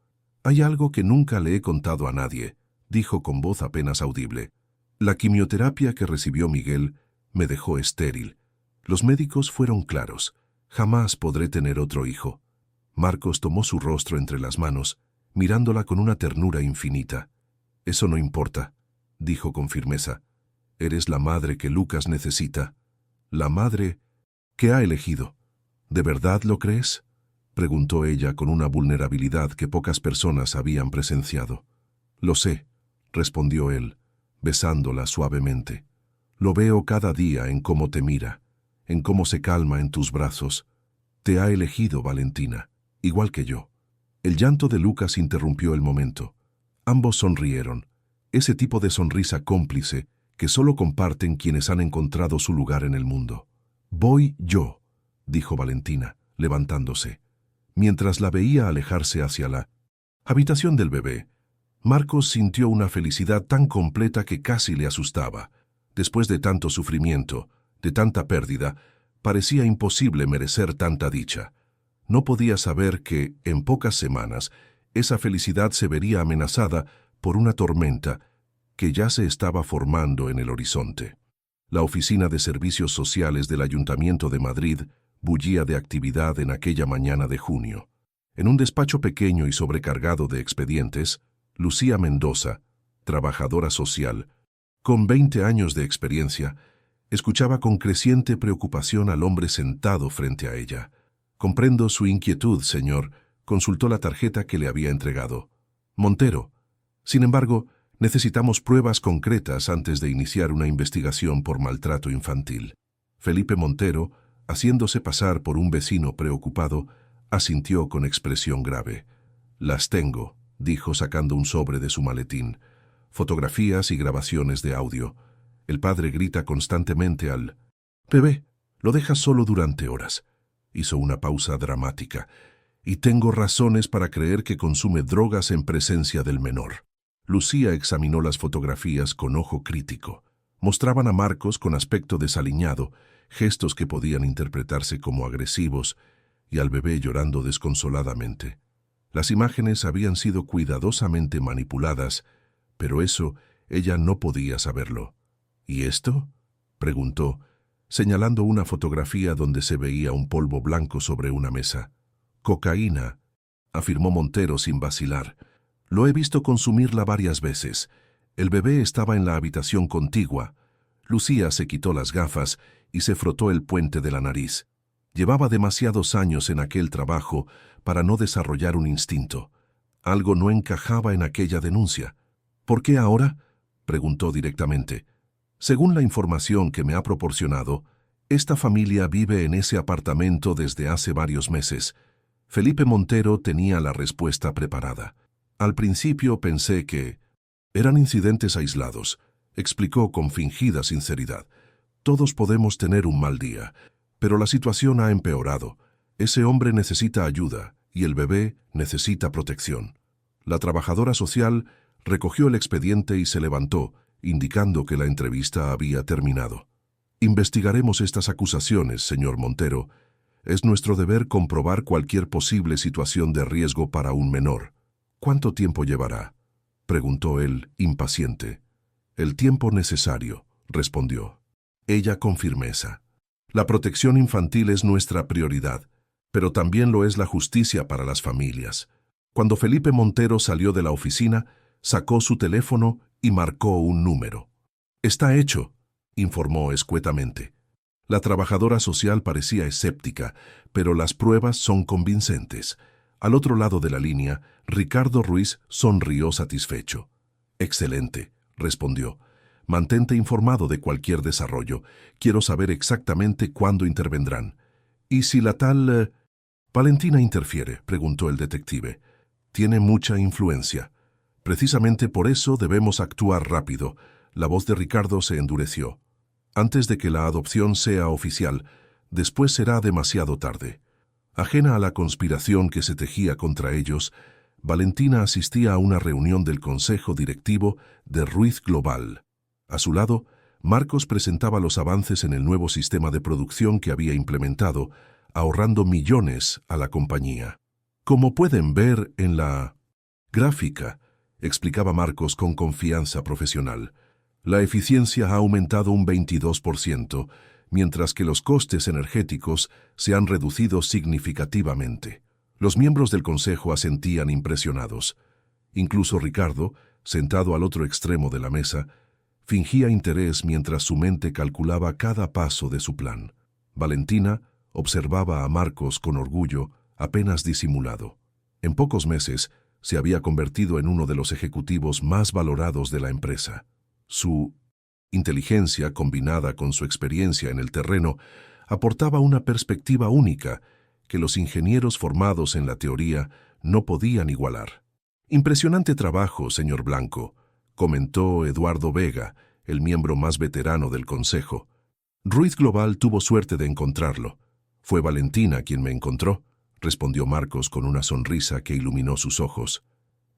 «Hay algo que nunca le he contado a nadie», dijo con voz apenas audible. «La quimioterapia que recibió Miguel me dejó estéril. Los médicos fueron claros. Jamás podré tener otro hijo». Marcos tomó su rostro entre las manos, mirándola con una ternura infinita. «Eso no importa», dijo con firmeza. «Eres la madre que Lucas necesita, la madre que ha elegido». «¿De verdad lo crees?», preguntó ella con una vulnerabilidad que pocas personas habían presenciado. «Lo sé», respondió él, besándola suavemente. «Lo veo cada día en cómo te mira, en cómo se calma en tus brazos. Te ha elegido, Valentina, igual que yo. El llanto de Lucas interrumpió el momento. Ambos sonrieron, ese tipo de sonrisa cómplice que solo comparten quienes han encontrado su lugar en el mundo. Voy yo, dijo Valentina, levantándose. Mientras la veía alejarse hacia la habitación del bebé, Marcos sintió una felicidad tan completa que casi le asustaba. Después de tanto sufrimiento, de tanta pérdida, parecía imposible merecer tanta dicha. No podía saber que, en pocas semanas, esa felicidad se vería amenazada por una tormenta que ya se estaba formando en el horizonte. La Oficina de Servicios Sociales del Ayuntamiento de Madrid bullía de actividad en aquella mañana de junio. En un despacho pequeño y sobrecargado de expedientes, Lucía Mendoza, trabajadora social, con 20 años de experiencia, escuchaba con creciente preocupación al hombre sentado frente a ella. «Comprendo su inquietud, señor», consultó la tarjeta que le había entregado. «Montero. Sin embargo, necesitamos pruebas concretas antes de iniciar una investigación por maltrato infantil». Felipe Montero, haciéndose pasar por un vecino preocupado, asintió con expresión grave. «Las tengo», dijo sacando un sobre de su maletín. «Fotografías y grabaciones de audio. El padre grita constantemente al bebé. Lo deja solo durante horas». Hizo una pausa dramática. «Y tengo razones para creer que consume drogas en presencia del menor». Lucía examinó las fotografías con ojo crítico. Mostraban a Marcos con aspecto desaliñado, gestos que podían interpretarse como agresivos, y al bebé llorando desconsoladamente. Las imágenes habían sido cuidadosamente manipuladas, pero eso ella no podía saberlo. «¿Y esto?», preguntó, señalando una fotografía donde se veía un polvo blanco sobre una mesa. «Cocaína», afirmó Montero sin vacilar. «Lo he visto consumirla varias veces. El bebé estaba en la habitación contigua». Lucía se quitó las gafas y se frotó el puente de la nariz. Llevaba demasiados años en aquel trabajo para no desarrollar un instinto. Algo no encajaba en aquella denuncia. «¿Por qué ahora?», preguntó directamente. «Según la información que me ha proporcionado, esta familia vive en ese apartamento desde hace varios meses». Felipe Montero tenía la respuesta preparada. «Al principio pensé que eran incidentes aislados», explicó con fingida sinceridad. «Todos podemos tener un mal día, pero la situación ha empeorado. Ese hombre necesita ayuda y el bebé necesita protección». La trabajadora social recogió el expediente y se levantó, indicando que la entrevista había terminado. «Investigaremos estas acusaciones, señor Montero. Es nuestro deber comprobar cualquier posible situación de riesgo para un menor». «¿Cuánto tiempo llevará?», preguntó él, impaciente. «El tiempo necesario», respondió. Ella con firmeza. «La protección infantil es nuestra prioridad, pero también lo es la justicia para las familias». Cuando Felipe Montero salió de la oficina, sacó su teléfono y marcó un número. «Está hecho», informó escuetamente. La trabajadora social parecía escéptica, pero las pruebas son convincentes. Al otro lado de la línea, Ricardo Ruiz sonrió satisfecho. «Excelente», respondió. «Mantente informado de cualquier desarrollo. Quiero saber exactamente cuándo intervendrán». «¿Y si la tal Valentina interfiere?», preguntó el detective. «Tiene mucha influencia. Precisamente por eso debemos actuar rápido». La voz de Ricardo se endureció. «Antes de que la adopción sea oficial, después será demasiado tarde». Ajena a la conspiración que se tejía contra ellos, Valentina asistía a una reunión del Consejo Directivo de Ruiz Global. A su lado, Marcos presentaba los avances en el nuevo sistema de producción que había implementado, ahorrando millones a la compañía. «Como pueden ver en la gráfica», explicaba Marcos con confianza profesional, «la eficiencia ha aumentado un 22%, mientras que los costes energéticos se han reducido significativamente». Los miembros del consejo asentían impresionados. Incluso Ricardo, sentado al otro extremo de la mesa, fingía interés mientras su mente calculaba cada paso de su plan. Valentina observaba a Marcos con orgullo, apenas disimulado. En pocos meses se había convertido en uno de los ejecutivos más valorados de la empresa. Su inteligencia, combinada con su experiencia en el terreno, aportaba una perspectiva única que los ingenieros formados en la teoría no podían igualar. «Impresionante trabajo, señor Blanco», comentó Eduardo Vega, el miembro más veterano del consejo. «Ruiz Global tuvo suerte de encontrarlo. Fue Valentina quien me encontró», respondió Marcos con una sonrisa que iluminó sus ojos.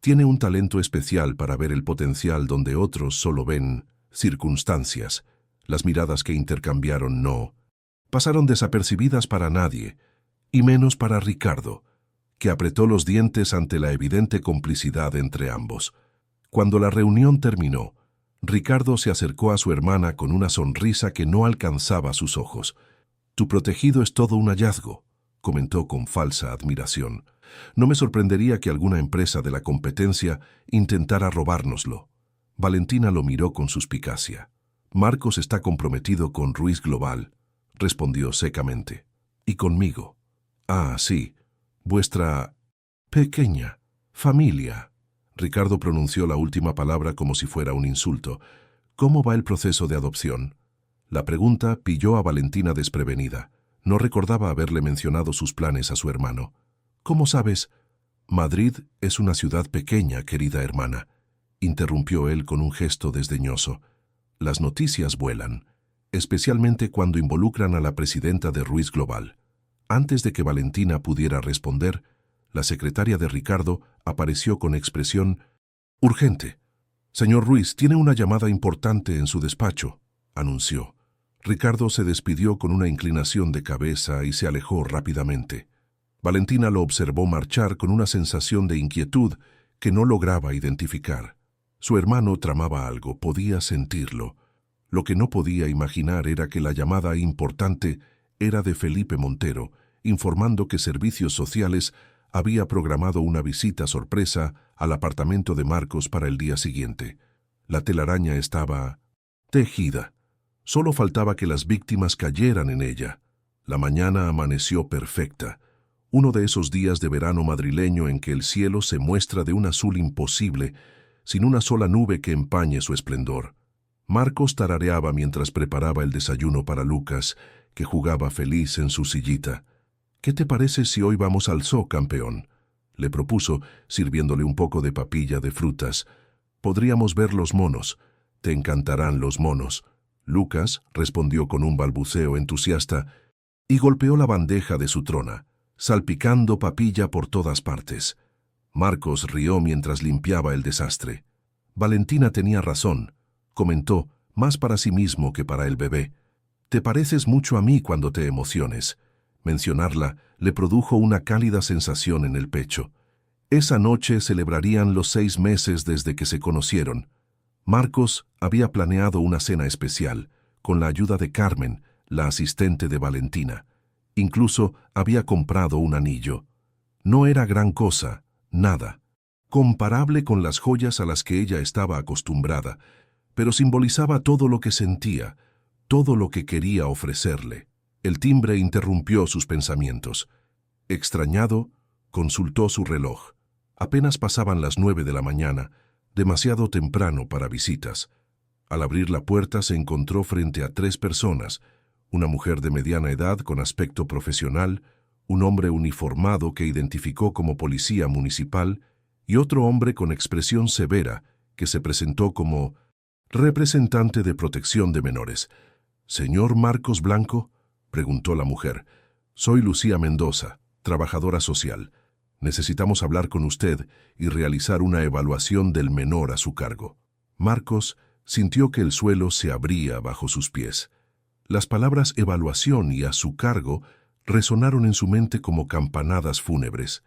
«Tiene un talento especial para ver el potencial donde otros solo ven circunstancias. Las miradas que intercambiaron no pasaron desapercibidas para nadie, y menos para Ricardo, que apretó los dientes ante la evidente complicidad entre ambos. Cuando la reunión terminó, Ricardo se acercó a su hermana con una sonrisa que no alcanzaba sus ojos. «Tu protegido es todo un hallazgo», comentó con falsa admiración. «No me sorprendería que alguna empresa de la competencia intentara robárnoslo». Valentina lo miró con suspicacia. «Marcos está comprometido con Ruiz Global», respondió secamente. «Y conmigo». «Ah, sí, vuestra pequeña familia». Ricardo pronunció la última palabra como si fuera un insulto. «¿Cómo va el proceso de adopción?». La pregunta pilló a Valentina desprevenida. No recordaba haberle mencionado sus planes a su hermano. «¿Cómo sabes?» «Madrid es una ciudad pequeña, querida hermana», interrumpió él con un gesto desdeñoso. «Las noticias vuelan, especialmente cuando involucran a la presidenta de Ruiz Global». Antes de que Valentina pudiera responder, la secretaria de Ricardo apareció con expresión urgente. «Señor Ruiz, tiene una llamada importante en su despacho», anunció. Ricardo se despidió con una inclinación de cabeza y se alejó rápidamente. Valentina lo observó marchar con una sensación de inquietud que no lograba identificar. Su hermano tramaba algo, podía sentirlo. Lo que no podía imaginar era que la llamada importante era de Felipe Montero, informando que Servicios Sociales había programado una visita sorpresa al apartamento de Marcos para el día siguiente. La telaraña estaba tejida. Solo faltaba que las víctimas cayeran en ella. La mañana amaneció perfecta. Uno de esos días de verano madrileño en que el cielo se muestra de un azul imposible, sin una sola nube que empañe su esplendor. Marcos tarareaba mientras preparaba el desayuno para Lucas, que jugaba feliz en su sillita. «¿Qué te parece si hoy vamos al zoo, campeón?», le propuso, sirviéndole un poco de papilla de frutas. «Podríamos ver los monos. Te encantarán los monos». Lucas respondió con un balbuceo entusiasta y golpeó la bandeja de su trona, salpicando papilla por todas partes. Marcos rió mientras limpiaba el desastre. «Valentina tenía razón», comentó, más para sí mismo que para el bebé. «Te pareces mucho a mí cuando te emociones». Mencionarla le produjo una cálida sensación en el pecho. Esa noche celebrarían los 6 meses desde que se conocieron. Marcos había planeado una cena especial, con la ayuda de Carmen, la asistente de Valentina. Incluso había comprado un anillo. No era gran cosa, nada, comparable con las joyas a las que ella estaba acostumbrada, pero simbolizaba todo lo que sentía, todo lo que quería ofrecerle. El timbre interrumpió sus pensamientos. Extrañado, consultó su reloj. Apenas pasaban las 9 de la mañana, demasiado temprano para visitas. Al abrir la puerta se encontró frente a 3 personas, una mujer de mediana edad con aspecto profesional, un hombre uniformado que identificó como policía municipal y otro hombre con expresión severa que se presentó como representante de protección de menores. «¿Señor Marcos Blanco?», preguntó la mujer. «Soy Lucía Mendoza, trabajadora social. Necesitamos hablar con usted y realizar una evaluación del menor a su cargo». Marcos sintió que el suelo se abría bajo sus pies. Las palabras evaluación y a su cargo resonaron en su mente como campanadas fúnebres.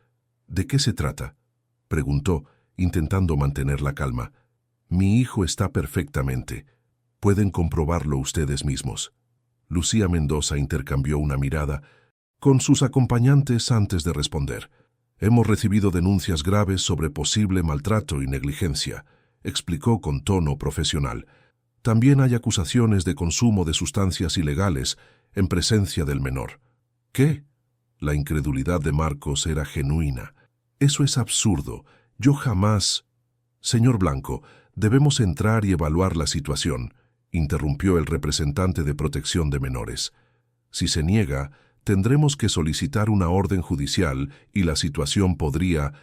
«¿De qué se trata?», preguntó, intentando mantener la calma. «Mi hijo está perfectamente. Pueden comprobarlo ustedes mismos». Lucía Mendoza intercambió una mirada con sus acompañantes antes de responder. «Hemos recibido denuncias graves sobre posible maltrato y negligencia», explicó con tono profesional. «También hay acusaciones de consumo de sustancias ilegales en presencia del menor». «¿Qué?». La incredulidad de Marcos era genuina. «Eso es absurdo. Yo jamás...». «Señor Blanco, debemos entrar y evaluar la situación», interrumpió el representante de protección de menores. Si se niega, tendremos que solicitar una orden judicial y la situación podría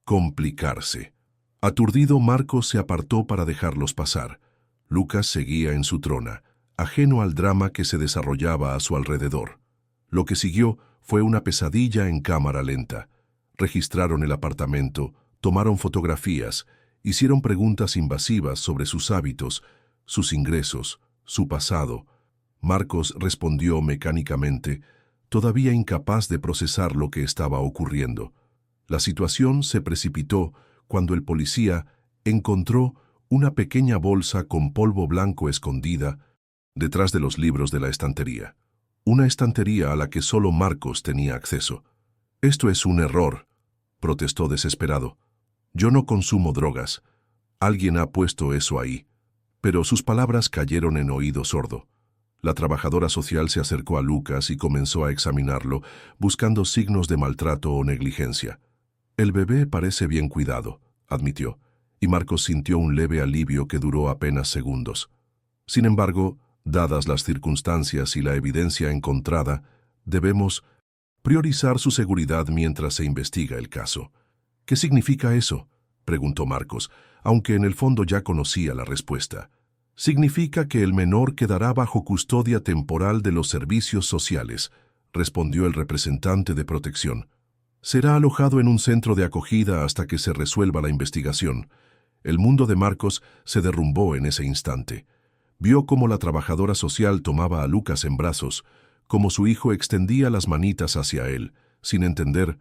complicarse. Aturdido, Marcos se apartó para dejarlos pasar. Lucas seguía en su trona, ajeno al drama que se desarrollaba a su alrededor. Lo que siguió fue una pesadilla en cámara lenta. Registraron el apartamento, tomaron fotografías, hicieron preguntas invasivas sobre sus hábitos, sus ingresos, su pasado. Marcos respondió mecánicamente, todavía incapaz de procesar lo que estaba ocurriendo. La situación se precipitó cuando el policía encontró una pequeña bolsa con polvo blanco escondida detrás de los libros de la estantería. Una estantería a la que solo Marcos tenía acceso. «Esto es un error», protestó desesperado. «Yo no consumo drogas. Alguien ha puesto eso ahí». Pero sus palabras cayeron en oído sordo. La trabajadora social se acercó a Lucas y comenzó a examinarlo, buscando signos de maltrato o negligencia. «El bebé parece bien cuidado», admitió, y Marcos sintió un leve alivio que duró apenas segundos. Sin embargo, dadas las circunstancias y la evidencia encontrada, debemos priorizar su seguridad mientras se investiga el caso. «¿Qué significa eso?», preguntó Marcos, aunque en el fondo ya conocía la respuesta. «Significa que el menor quedará bajo custodia temporal de los servicios sociales», respondió el representante de protección. «Será alojado en un centro de acogida hasta que se resuelva la investigación». El mundo de Marcos se derrumbó en ese instante. Vio cómo la trabajadora social tomaba a Lucas en brazos, cómo su hijo extendía las manitas hacia él, sin entender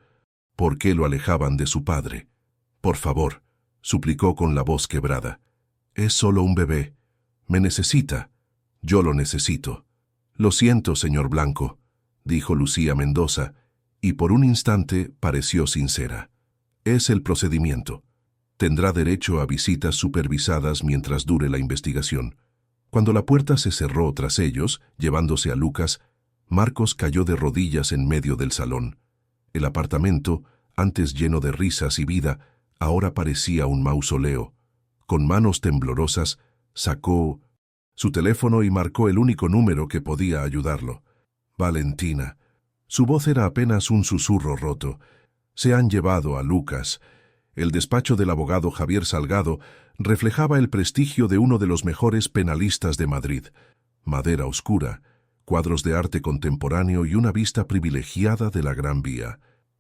por qué lo alejaban de su padre. «Por favor», suplicó con la voz quebrada. «Es solo un bebé. Me necesita. Yo lo necesito». «Lo siento, señor Blanco», dijo Lucía Mendoza, y por un instante pareció sincera. «Es el procedimiento. Tendrá derecho a visitas supervisadas mientras dure la investigación». Cuando la puerta se cerró tras ellos, llevándose a Lucas, Marcos cayó de rodillas en medio del salón. El apartamento, antes lleno de risas y vida, ahora parecía un mausoleo. Con manos temblorosas, sacó su teléfono y marcó el único número que podía ayudarlo. «Valentina». Su voz era apenas un susurro roto. «Se han llevado a Lucas». El despacho del abogado Javier Salgado reflejaba el prestigio de uno de los mejores penalistas de Madrid. Madera oscura, cuadros de arte contemporáneo y una vista privilegiada de la Gran Vía.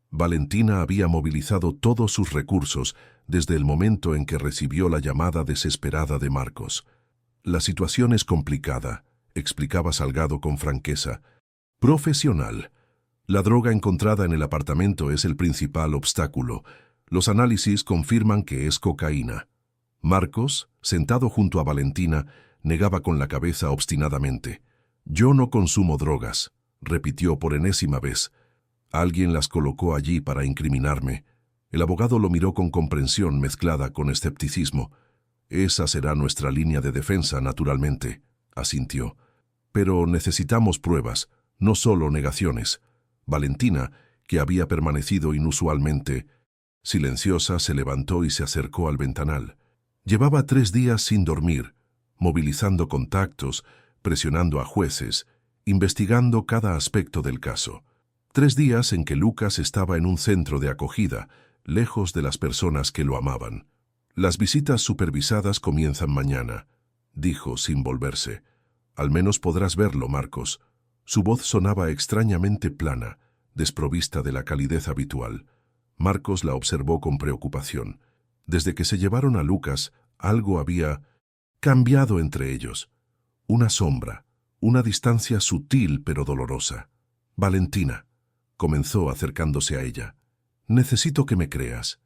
Valentina había movilizado todos sus recursos desde el momento en que recibió la llamada desesperada de Marcos. «La situación es complicada», explicaba Salgado con franqueza. «Profesional. La droga encontrada en el apartamento es el principal obstáculo. Los análisis confirman que es cocaína». Marcos, sentado junto a Valentina, negaba con la cabeza obstinadamente. «Yo no consumo drogas», repitió por enésima vez. «Alguien las colocó allí para incriminarme». El abogado lo miró con comprensión mezclada con escepticismo. «Esa será nuestra línea de defensa, naturalmente», asintió. «Pero necesitamos pruebas, no solo negaciones». Valentina, que había permanecido inusualmente silenciosa, se levantó y se acercó al ventanal. Llevaba 3 días sin dormir, movilizando contactos, presionando a jueces, investigando cada aspecto del caso. 3 días en que Lucas estaba en un centro de acogida, lejos de las personas que lo amaban. «Las visitas supervisadas comienzan mañana», dijo sin volverse. «Al menos podrás verlo, Marcos». Su voz sonaba extrañamente plana, desprovista de la calidez habitual. Marcos la observó con preocupación. Desde que se llevaron a Lucas, algo había cambiado entre ellos. Una sombra, una distancia sutil pero dolorosa. «Valentina», comenzó acercándose a ella, «necesito que me creas.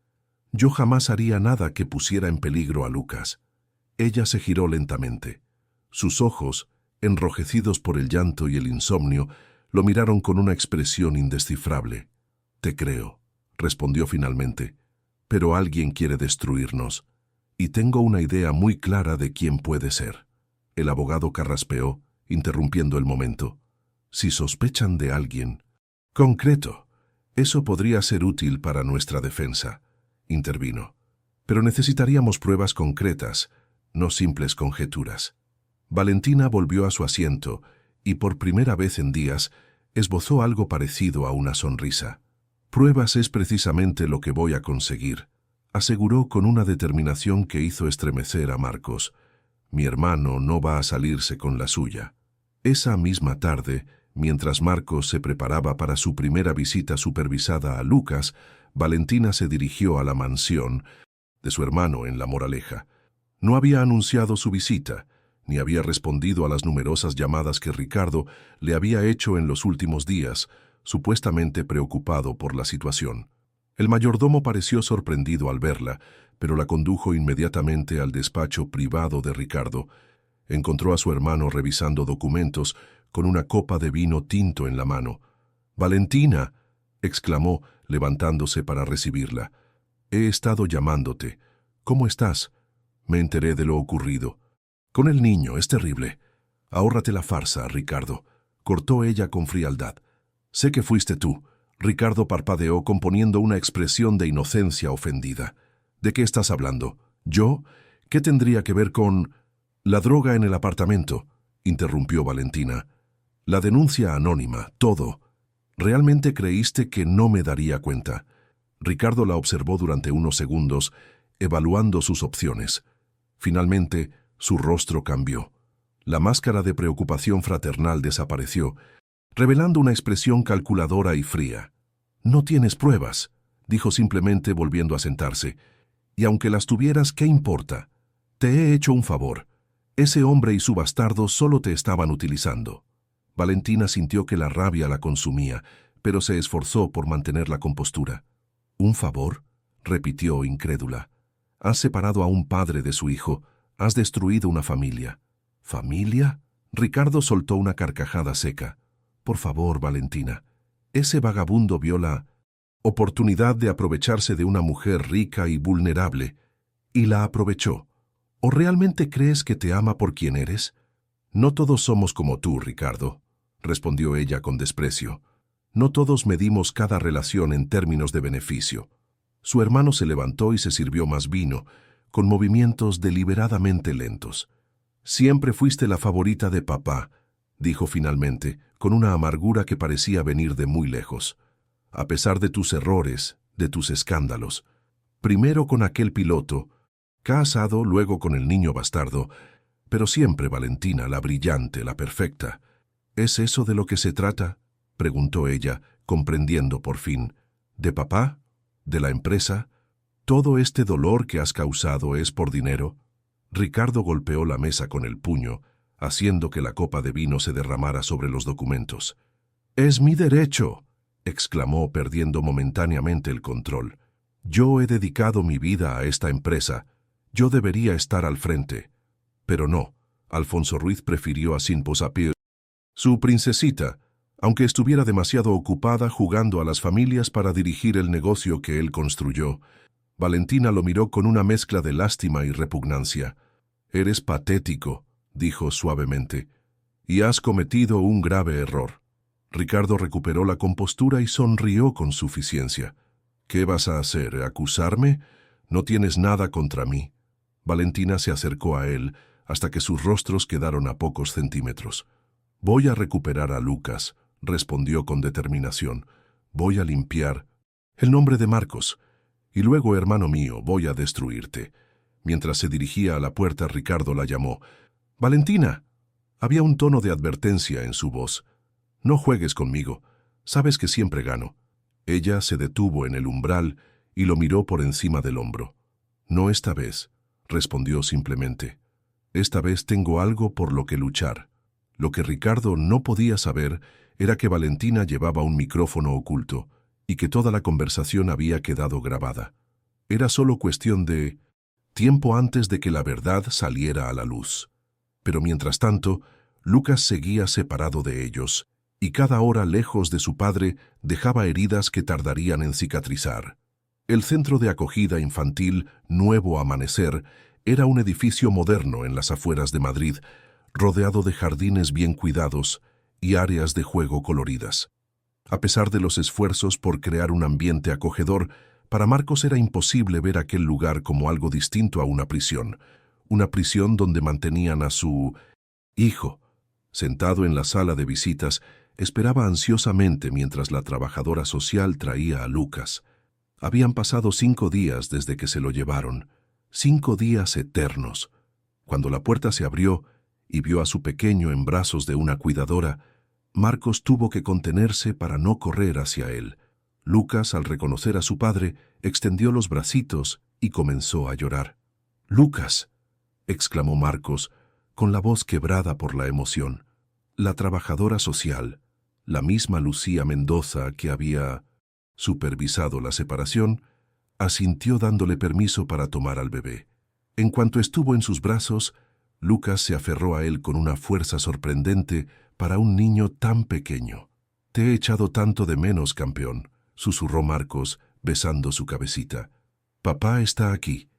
Yo jamás haría nada que pusiera en peligro a Lucas». Ella se giró lentamente. Sus ojos, enrojecidos por el llanto y el insomnio, lo miraron con una expresión indescifrable. «Te creo», respondió finalmente, «pero alguien quiere destruirnos, y tengo una idea muy clara de quién puede ser». El abogado carraspeó, interrumpiendo el momento. «Si sospechan de alguien concreto, eso podría ser útil para nuestra defensa», intervino. «Pero necesitaríamos pruebas concretas, no simples conjeturas». Valentina volvió a su asiento y por primera vez en días Esbozó algo parecido a una sonrisa. «Pruebas es precisamente lo que voy a conseguir», aseguró con una determinación que hizo estremecer a Marcos. «Mi hermano no va a salirse con la suya». Esa misma tarde, mientras Marcos se preparaba para su primera visita supervisada a Lucas, Valentina se dirigió a la mansión de su hermano en La Moraleja. No había anunciado su visita, ni había respondido a las numerosas llamadas que Ricardo le había hecho en los últimos días, supuestamente preocupado por la situación. El mayordomo pareció sorprendido al verla, pero la condujo inmediatamente al despacho privado de Ricardo. Encontró a su hermano revisando documentos con una copa de vino tinto en la mano. «Valentina», exclamó, levantándose para recibirla. «He estado llamándote. ¿Cómo estás?» «Me enteré de lo ocurrido. Con el niño, es terrible». «Ahórrate la farsa, Ricardo», cortó ella con frialdad. «Sé que fuiste tú». Ricardo parpadeó componiendo una expresión de inocencia ofendida. «¿De qué estás hablando? ¿Yo? ¿Qué tendría que ver con...?» «La droga en el apartamento», interrumpió Valentina. «La denuncia anónima, todo. ¿Realmente creíste que no me daría cuenta?» Ricardo la observó durante unos segundos, evaluando sus opciones. Finalmente, su rostro cambió. La máscara de preocupación fraternal desapareció, revelando una expresión calculadora y fría. «No tienes pruebas», dijo simplemente volviendo a sentarse. «Y aunque las tuvieras, ¿qué importa? Te he hecho un favor. Ese hombre y su bastardo solo te estaban utilizando». Valentina sintió que la rabia la consumía, pero se esforzó por mantener la compostura. «¿Un favor?», repitió incrédula. «Has separado a un padre de su hijo. Has destruido una familia». «¿Familia?». Ricardo soltó una carcajada seca. «Por favor, Valentina. Ese vagabundo vio la oportunidad de aprovecharse de una mujer rica y vulnerable, y la aprovechó. ¿O realmente crees que te ama por quien eres?». «No todos somos como tú, Ricardo», respondió ella con desprecio. «No todos medimos cada relación en términos de beneficio». Su hermano se levantó y se sirvió más vino, con movimientos deliberadamente lentos. «Siempre fuiste la favorita de papá», dijo finalmente, con una amargura que parecía venir de muy lejos. «A pesar de tus errores, de tus escándalos. Primero con aquel piloto, casado, luego con el niño bastardo, pero siempre Valentina, la brillante, la perfecta». «¿Es eso de lo que se trata?», preguntó ella, comprendiendo por fin. «¿De papá? ¿De la empresa? ¿Todo este dolor que has causado es por dinero?». Ricardo golpeó la mesa con el puño, haciendo que la copa de vino se derramara sobre los documentos. «Es mi derecho», exclamó, perdiendo momentáneamente el control. «Yo he dedicado mi vida a esta empresa. Yo debería estar al frente». Pero no, Alfonso Ruiz prefirió a Sin Posapil, su princesita, aunque estuviera demasiado ocupada jugando a las familias para dirigir el negocio que él construyó. Valentina lo miró con una mezcla de lástima y repugnancia. «Eres patético», dijo suavemente, «y has cometido un grave error». Ricardo recuperó la compostura y sonrió con suficiencia. «¿Qué vas a hacer? ¿Acusarme? No tienes nada contra mí». Valentina se acercó a él hasta que sus rostros quedaron a pocos centímetros. «Voy a recuperar a Lucas», respondió con determinación. «Voy a limpiar el nombre de Marcos. Y luego, hermano mío, voy a destruirte». Mientras se dirigía a la puerta, Ricardo la llamó. «Valentina». Había un tono de advertencia en su voz. «No juegues conmigo. Sabes que siempre gano». Ella se detuvo en el umbral y lo miró por encima del hombro. «No esta vez», respondió simplemente. «Esta vez tengo algo por lo que luchar». Lo que Ricardo no podía saber era que Valentina llevaba un micrófono oculto y que toda la conversación había quedado grabada. Era solo cuestión de tiempo antes de que la verdad saliera a la luz. Pero mientras tanto, Lucas seguía separado de ellos, y cada hora lejos de su padre dejaba heridas que tardarían en cicatrizar. El centro de acogida infantil Nuevo Amanecer era un edificio moderno en las afueras de Madrid, rodeado de jardines bien cuidados y áreas de juego coloridas. A pesar de los esfuerzos por crear un ambiente acogedor, para Marcos era imposible ver aquel lugar como algo distinto a una prisión donde mantenían a su hijo, sentado en la sala de visitas, esperaba ansiosamente mientras la trabajadora social traía a Lucas. Habían pasado 5 días desde que se lo llevaron, 5 días eternos. Cuando la puerta se abrió y vio a su pequeño en brazos de una cuidadora, Marcos tuvo que contenerse para no correr hacia él. Lucas, al reconocer a su padre, extendió los bracitos y comenzó a llorar. «¡Lucas!», exclamó Marcos, con la voz quebrada por la emoción. La trabajadora social, la misma Lucía Mendoza que había supervisado la separación, asintió dándole permiso para tomar al bebé. En cuanto estuvo en sus brazos, Lucas se aferró a él con una fuerza sorprendente para un niño tan pequeño. «Te he echado tanto de menos, campeón», susurró Marcos, besando su cabecita. «Papá está aquí.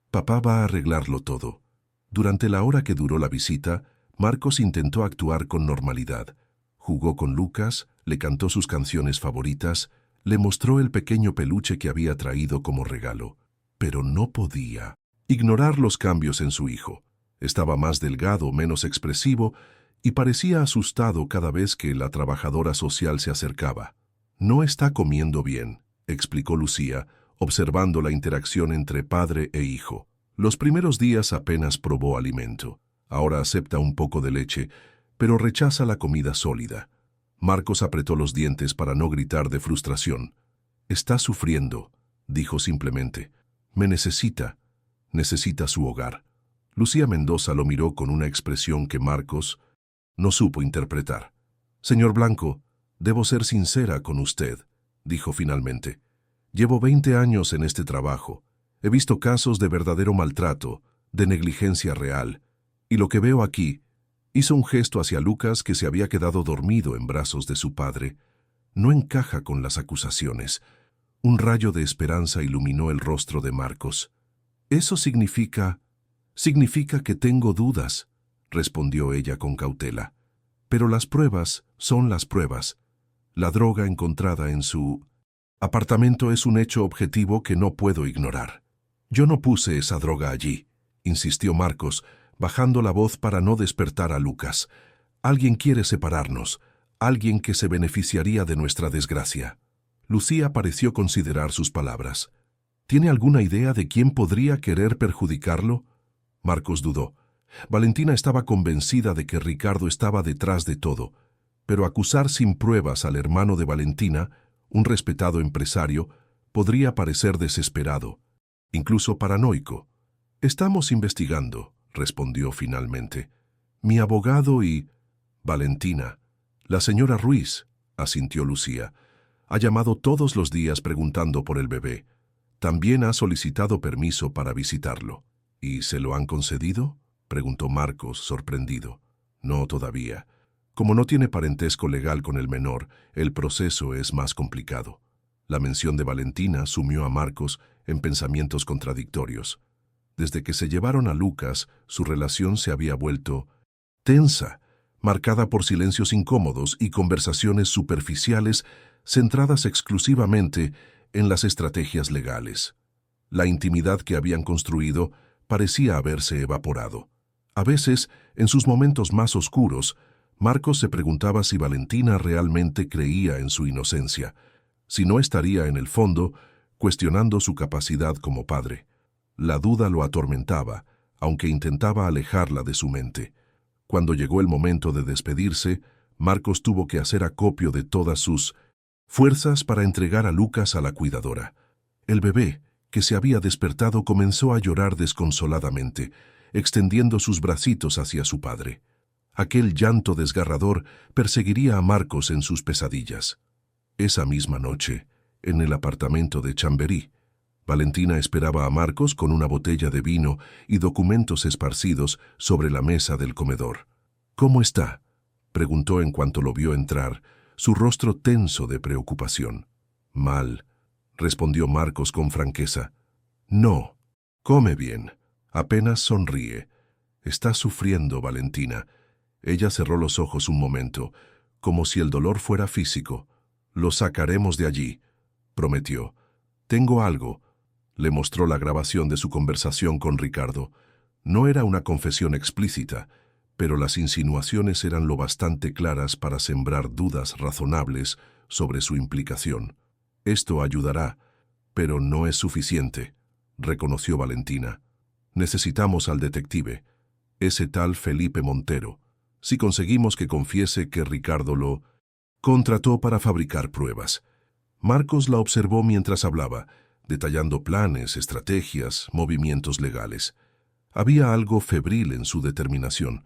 Papá va a arreglarlo todo». Durante la hora que duró la visita, Marcos intentó actuar con normalidad. Jugó con Lucas, le cantó sus canciones favoritas, le mostró el pequeño peluche que había traído como regalo. Pero no podía ignorar los cambios en su hijo. Estaba más delgado, menos expresivo, y parecía asustado cada vez que la trabajadora social se acercaba. «No está comiendo bien», explicó Lucía, observando la interacción entre padre e hijo. «Los primeros días apenas probó alimento. Ahora acepta un poco de leche, pero rechaza la comida sólida». Marcos apretó los dientes para no gritar de frustración. «Está sufriendo», dijo simplemente. «Me necesita su hogar». Lucía Mendoza lo miró con una expresión que Marcos no supo interpretar. «Señor Blanco, debo ser sincera con usted», dijo finalmente. «Llevo 20 años en este trabajo. He visto casos de verdadero maltrato, de negligencia real, y lo que veo aquí», hizo un gesto hacia Lucas que se había quedado dormido en brazos de su padre, «no encaja con las acusaciones». Un rayo de esperanza iluminó el rostro de Marcos. «Eso significa que tengo dudas», respondió ella con cautela. «Pero las pruebas son las pruebas. La droga encontrada en su apartamento es un hecho objetivo que no puedo ignorar». «Yo no puse esa droga allí», insistió Marcos, bajando la voz para no despertar a Lucas. «Alguien quiere separarnos, alguien que se beneficiaría de nuestra desgracia». Lucía pareció considerar sus palabras. «¿Tiene alguna idea de quién podría querer perjudicarlo?». Marcos dudó. Valentina estaba convencida de que Ricardo estaba detrás de todo, pero acusar sin pruebas al hermano de Valentina, un respetado empresario, podría parecer desesperado, incluso paranoico. «Estamos investigando», respondió finalmente. «Mi abogado y...». «Valentina. La señora Ruiz», asintió Lucía. «Ha llamado todos los días preguntando por el bebé. También ha solicitado permiso para visitarlo». «¿Y se lo han concedido?», preguntó Marcos, sorprendido. «No todavía. Como no tiene parentesco legal con el menor, el proceso es más complicado». La mención de Valentina sumió a Marcos en pensamientos contradictorios. Desde que se llevaron a Lucas, su relación se había vuelto tensa, marcada por silencios incómodos y conversaciones superficiales centradas exclusivamente en las estrategias legales. La intimidad que habían construido parecía haberse evaporado. A veces, en sus momentos más oscuros, Marcos se preguntaba si Valentina realmente creía en su inocencia, si no estaría en el fondo cuestionando su capacidad como padre. La duda lo atormentaba, aunque intentaba alejarla de su mente. Cuando llegó el momento de despedirse, Marcos tuvo que hacer acopio de todas sus fuerzas para entregar a Lucas a la cuidadora. El bebé, que se había despertado, comenzó a llorar desconsoladamente, extendiendo sus bracitos hacia su padre. Aquel llanto desgarrador perseguiría a Marcos en sus pesadillas. Esa misma noche, en el apartamento de Chamberí, Valentina esperaba a Marcos con una botella de vino y documentos esparcidos sobre la mesa del comedor. «¿Cómo está?», preguntó en cuanto lo vio entrar, su rostro tenso de preocupación. «Mal», respondió Marcos con franqueza. «No, come bien, apenas sonríe. Está sufriendo, Valentina». Ella cerró los ojos un momento, como si el dolor fuera físico. «Lo sacaremos de allí», prometió. «Tengo algo». Le mostró la grabación de su conversación con Ricardo. No era una confesión explícita, pero las insinuaciones eran lo bastante claras para sembrar dudas razonables sobre su implicación. Esto ayudará, pero no es suficiente, reconoció Valentina. Necesitamos al detective, ese tal Felipe Montero. Si conseguimos que confiese que Ricardo lo contrató para fabricar pruebas. Marcos la observó mientras hablaba, detallando planes, estrategias, movimientos legales. Había algo febril en su determinación,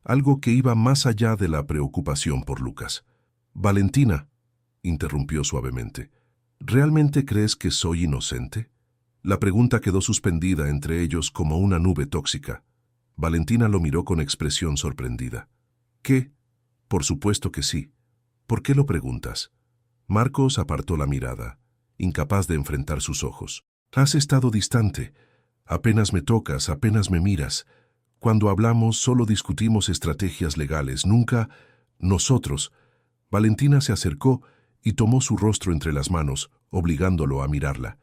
algo que iba más allá de la preocupación por Lucas. «Valentina», interrumpió suavemente, «¿realmente crees que soy inocente?» La pregunta quedó suspendida entre ellos como una nube tóxica. Valentina lo miró con expresión sorprendida. «¿Qué? Por supuesto que sí. ¿Por qué lo preguntas?» Marcos apartó la mirada, incapaz de enfrentar sus ojos. «Has estado distante. Apenas me tocas, apenas me miras. Cuando hablamos solo discutimos estrategias legales, nunca nosotros». Valentina se acercó y tomó su rostro entre las manos, obligándolo a mirarla.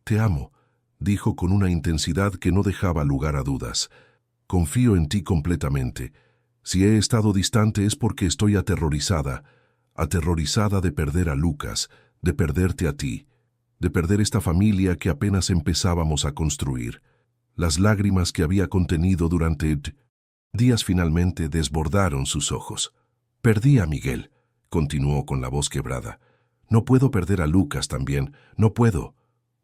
«Te amo», dijo con una intensidad que no dejaba lugar a dudas. «Confío en ti completamente. Si he estado distante es porque estoy aterrorizada de perder a Lucas, de perderte a ti, de perder esta familia que apenas empezábamos a construir». Las lágrimas que había contenido durante días finalmente desbordaron sus ojos. «Perdí a Miguel», continuó con la voz quebrada. «No puedo perder a Lucas también, no puedo».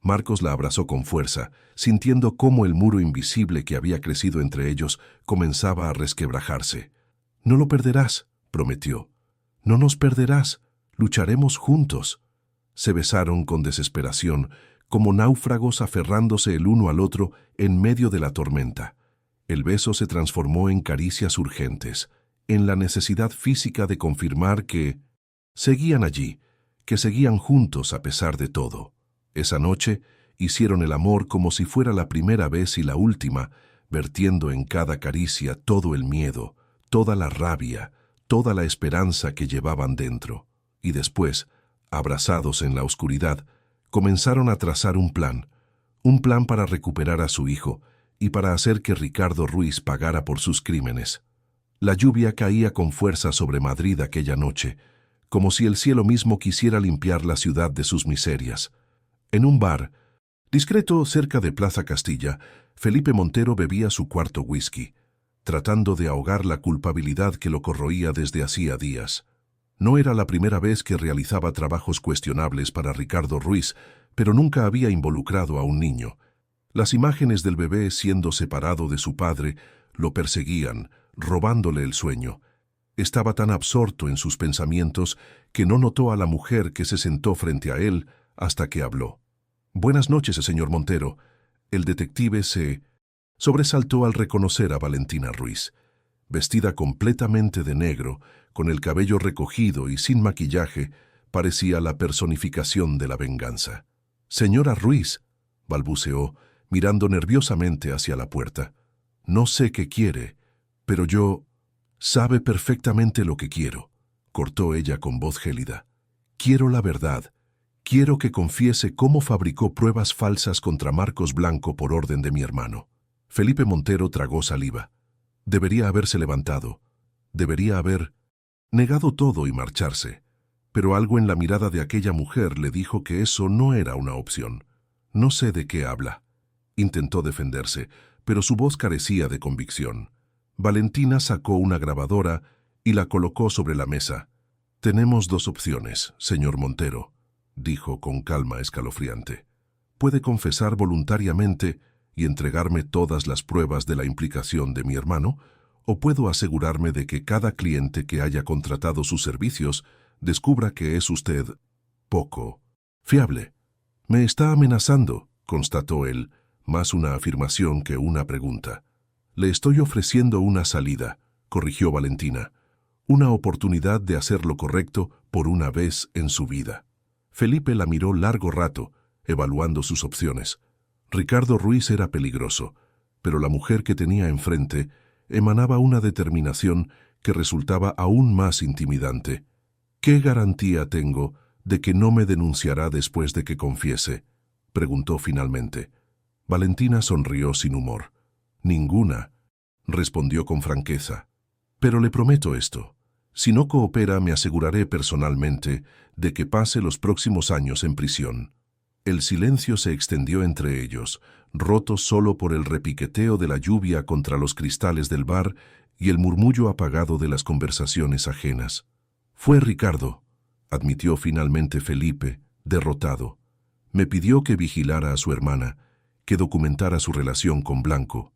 Marcos la abrazó con fuerza, sintiendo cómo el muro invisible que había crecido entre ellos comenzaba a resquebrajarse. «No lo perderás», prometió. «No nos perderás, lucharemos juntos». Se besaron con desesperación, como náufragos aferrándose el uno al otro en medio de la tormenta. El beso se transformó en caricias urgentes, en la necesidad física de confirmar que seguían allí, que seguían juntos a pesar de todo. Esa noche hicieron el amor como si fuera la primera vez y la última, vertiendo en cada caricia todo el miedo, toda la rabia, toda la esperanza que llevaban dentro. Y después, abrazados en la oscuridad, comenzaron a trazar un plan para recuperar a su hijo y para hacer que Ricardo Ruiz pagara por sus crímenes. La lluvia caía con fuerza sobre Madrid aquella noche, como si el cielo mismo quisiera limpiar la ciudad de sus miserias. En un bar, discreto cerca de Plaza Castilla, Felipe Montero bebía su cuarto whisky, tratando de ahogar la culpabilidad que lo corroía desde hacía días. No era la primera vez que realizaba trabajos cuestionables para Ricardo Ruiz, pero nunca había involucrado a un niño. Las imágenes del bebé siendo separado de su padre lo perseguían, robándole el sueño. Estaba tan absorto en sus pensamientos que no notó a la mujer que se sentó frente a él hasta que habló. «Buenas noches, señor Montero». El detective se sobresaltó al reconocer a Valentina Ruiz. Vestida completamente de negro, con el cabello recogido y sin maquillaje, parecía la personificación de la venganza. «Señora Ruiz», balbuceó, mirando nerviosamente hacia la puerta. «No sé qué quiere, pero yo...» «Sabe perfectamente lo que quiero», cortó ella con voz gélida. «Quiero la verdad. Quiero que confiese cómo fabricó pruebas falsas contra Marcos Blanco por orden de mi hermano». Felipe Montero tragó saliva. Debería haberse levantado. Debería haber negado todo y marcharse. Pero algo en la mirada de aquella mujer le dijo que eso no era una opción. «No sé de qué habla». Intentó defenderse, pero su voz carecía de convicción. Valentina sacó una grabadora y la colocó sobre la mesa. «Tenemos dos opciones, señor Montero», dijo con calma escalofriante. «Puede confesar voluntariamente y entregarme todas las pruebas de la implicación de mi hermano, o puedo asegurarme de que cada cliente que haya contratado sus servicios descubra que es usted poco fiable». «Me está amenazando», constató él, más una afirmación que una pregunta. «Le estoy ofreciendo una salida», corrigió Valentina. «Una oportunidad de hacer lo correcto por una vez en su vida». Felipe la miró largo rato, evaluando sus opciones. Ricardo Ruiz era peligroso, pero la mujer que tenía enfrente emanaba una determinación que resultaba aún más intimidante. «¿Qué garantía tengo de que no me denunciará después de que confiese?», preguntó finalmente. Valentina sonrió sin humor. «Ninguna», respondió con franqueza. Pero le prometo esto. Si no coopera, me aseguraré personalmente de que pase los próximos años en prisión. El silencio se extendió entre ellos, roto solo por el repiqueteo de la lluvia contra los cristales del bar y el murmullo apagado de las conversaciones ajenas. Fue Ricardo, admitió finalmente Felipe, derrotado. Me pidió que vigilara a su hermana, que documentara su relación con Blanco.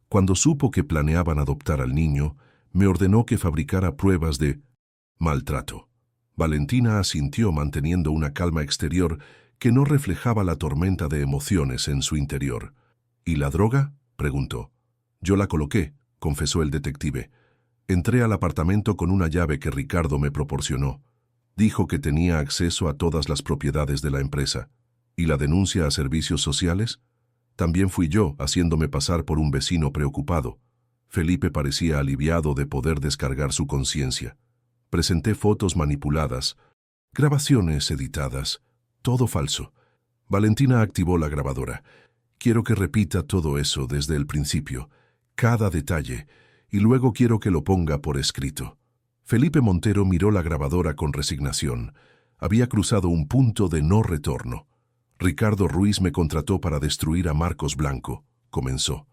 Cuando supo que planeaban adoptar al niño, me ordenó que fabricara pruebas de maltrato. Valentina asintió manteniendo una calma exterior que no reflejaba la tormenta de emociones en su interior. ¿Y la droga?, preguntó. Yo la coloqué, confesó el detective. Entré al apartamento con una llave que Ricardo me proporcionó. Dijo que tenía acceso a todas las propiedades de la empresa. ¿Y la denuncia a servicios sociales? También fui yo, haciéndome pasar por un vecino preocupado. Felipe parecía aliviado de poder descargar su conciencia. Presenté fotos manipuladas, grabaciones editadas, todo falso. Valentina activó la grabadora. Quiero que repita todo eso desde el principio, cada detalle, y luego quiero que lo ponga por escrito. Felipe Montero miró la grabadora con resignación. Había cruzado un punto de no retorno. Ricardo Ruiz me contrató para destruir a Marcos Blanco, comenzó.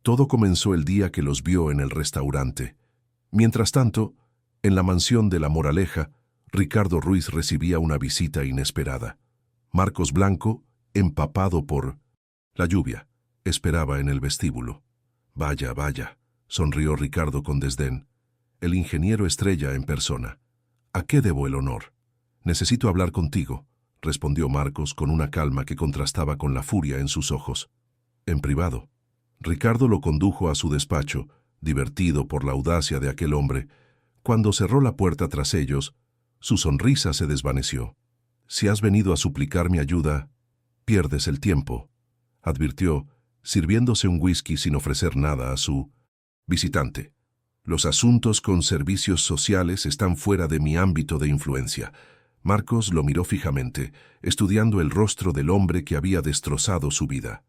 Todo comenzó el día que los vio en el restaurante. Mientras tanto, en la mansión de La Moraleja, Ricardo Ruiz recibía una visita inesperada. Marcos Blanco, empapado por la lluvia, esperaba en el vestíbulo. Vaya, vaya, sonrió Ricardo con desdén. El ingeniero estrella en persona. ¿A qué debo el honor? Necesito hablar contigo, respondió Marcos con una calma que contrastaba con la furia en sus ojos. En privado. Ricardo lo condujo a su despacho, divertido por la audacia de aquel hombre. Cuando cerró la puerta tras ellos, su sonrisa se desvaneció. Si has venido a suplicar mi ayuda, pierdes el tiempo, advirtió, sirviéndose un whisky sin ofrecer nada a su visitante. Los asuntos con servicios sociales están fuera de mi ámbito de influencia. Marcos lo miró fijamente, estudiando el rostro del hombre que había destrozado su vida.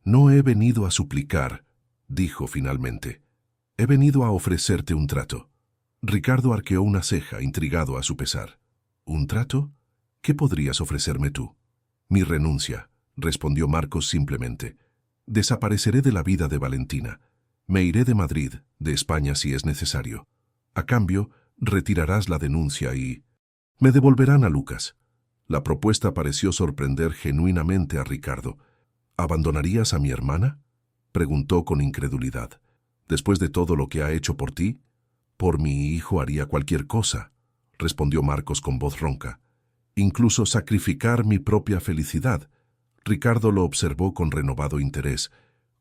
No he venido a suplicar, dijo finalmente. He venido a ofrecerte un trato. Ricardo arqueó una ceja, intrigado a su pesar. ¿Un trato? ¿Qué podrías ofrecerme tú? Mi renuncia, respondió Marcos simplemente. Desapareceré de la vida de Valentina. Me iré de Madrid, de España si es necesario. A cambio, retirarás la denuncia y me devolverán a Lucas. La propuesta pareció sorprender genuinamente a Ricardo. ¿Abandonarías a mi hermana?, preguntó con incredulidad. Después de todo lo que ha hecho por ti, por mi hijo haría cualquier cosa, respondió Marcos con voz ronca. Incluso sacrificar mi propia felicidad. Ricardo lo observó con renovado interés,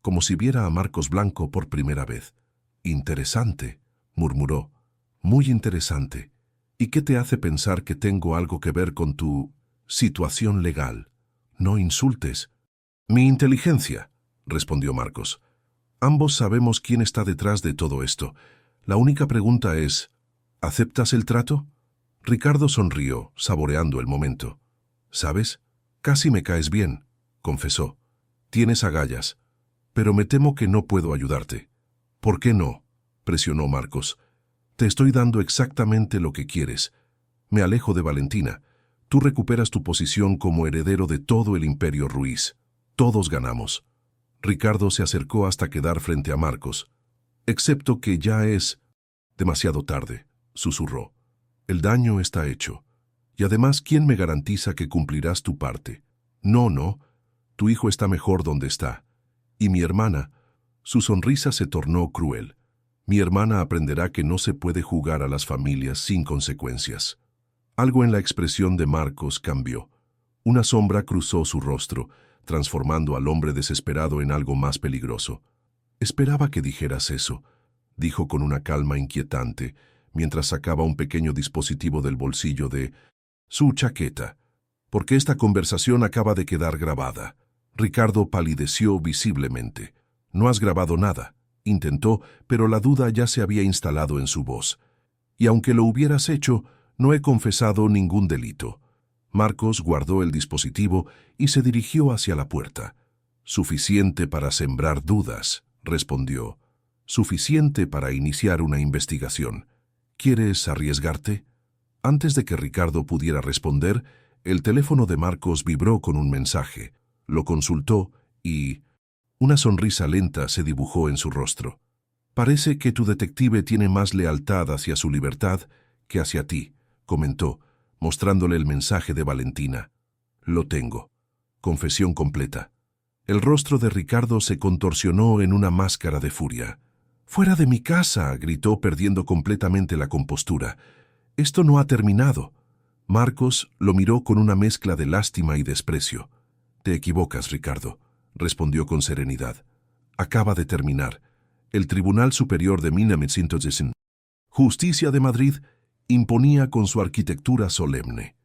como si viera a Marcos Blanco por primera vez. Interesante, murmuró. Muy interesante. ¿Y qué te hace pensar que tengo algo que ver con tu situación legal? No insultes. Mi inteligencia, respondió Marcos. Ambos sabemos quién está detrás de todo esto. La única pregunta es, ¿aceptas el trato? Ricardo sonrió, saboreando el momento. ¿Sabes? Casi me caes bien, confesó. Tienes agallas, pero me temo que no puedo ayudarte. ¿Por qué no?, presionó Marcos. Te estoy dando exactamente lo que quieres. Me alejo de Valentina. Tú recuperas tu posición como heredero de todo el Imperio Ruiz. Todos ganamos. Ricardo se acercó hasta quedar frente a Marcos. Excepto que ya es demasiado tarde, susurró. El daño está hecho. Y además, ¿quién me garantiza que cumplirás tu parte? No, tu hijo está mejor donde está. Y mi hermana, su sonrisa se tornó cruel. Mi hermana aprenderá que no se puede jugar a las familias sin consecuencias. Algo en la expresión de Marcos cambió. Una sombra cruzó su rostro, transformando al hombre desesperado en algo más peligroso. Esperaba que dijeras eso, dijo con una calma inquietante, mientras sacaba un pequeño dispositivo del bolsillo de su chaqueta. Porque esta conversación acaba de quedar grabada. Ricardo palideció visiblemente. No has grabado nada. Intentó, pero la duda ya se había instalado en su voz. Y aunque lo hubieras hecho, no he confesado ningún delito. Marcos guardó el dispositivo y se dirigió hacia la puerta. Suficiente para sembrar dudas, respondió. Suficiente para iniciar una investigación. ¿Quieres arriesgarte? Antes de que Ricardo pudiera responder, el teléfono de Marcos vibró con un mensaje. Lo consultó y una sonrisa lenta se dibujó en su rostro. «Parece que tu detective tiene más lealtad hacia su libertad que hacia ti», comentó, mostrándole el mensaje de Valentina. «Lo tengo». Confesión completa. El rostro de Ricardo se contorsionó en una máscara de furia. «¡Fuera de mi casa!», gritó, perdiendo completamente la compostura. «Esto no ha terminado». Marcos lo miró con una mezcla de lástima y desprecio. «Te equivocas, Ricardo», respondió con serenidad. «Acaba de terminar. El Tribunal Superior de Justicia de Madrid imponía con su arquitectura solemne.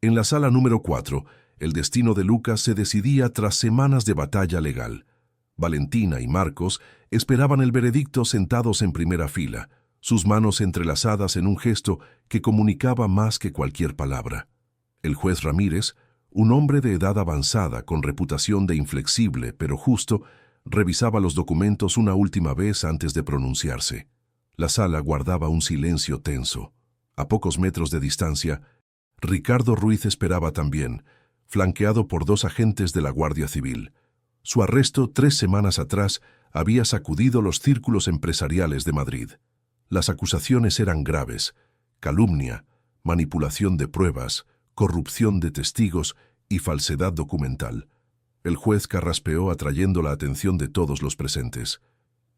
En la sala número 4, el destino de Lucas se decidía tras semanas de batalla legal. Valentina y Marcos esperaban el veredicto sentados en primera fila, sus manos entrelazadas en un gesto que comunicaba más que cualquier palabra. El juez Ramírez, un hombre de edad avanzada con reputación de inflexible pero justo, revisaba los documentos una última vez antes de pronunciarse. La sala guardaba un silencio tenso. A pocos metros de distancia, Ricardo Ruiz esperaba también, flanqueado por 2 agentes de la Guardia Civil. Su arresto 3 semanas atrás había sacudido los círculos empresariales de Madrid. Las acusaciones eran graves: calumnia, manipulación de pruebas, corrupción de testigos y falsedad documental. El juez carraspeó, atrayendo la atención de todos los presentes.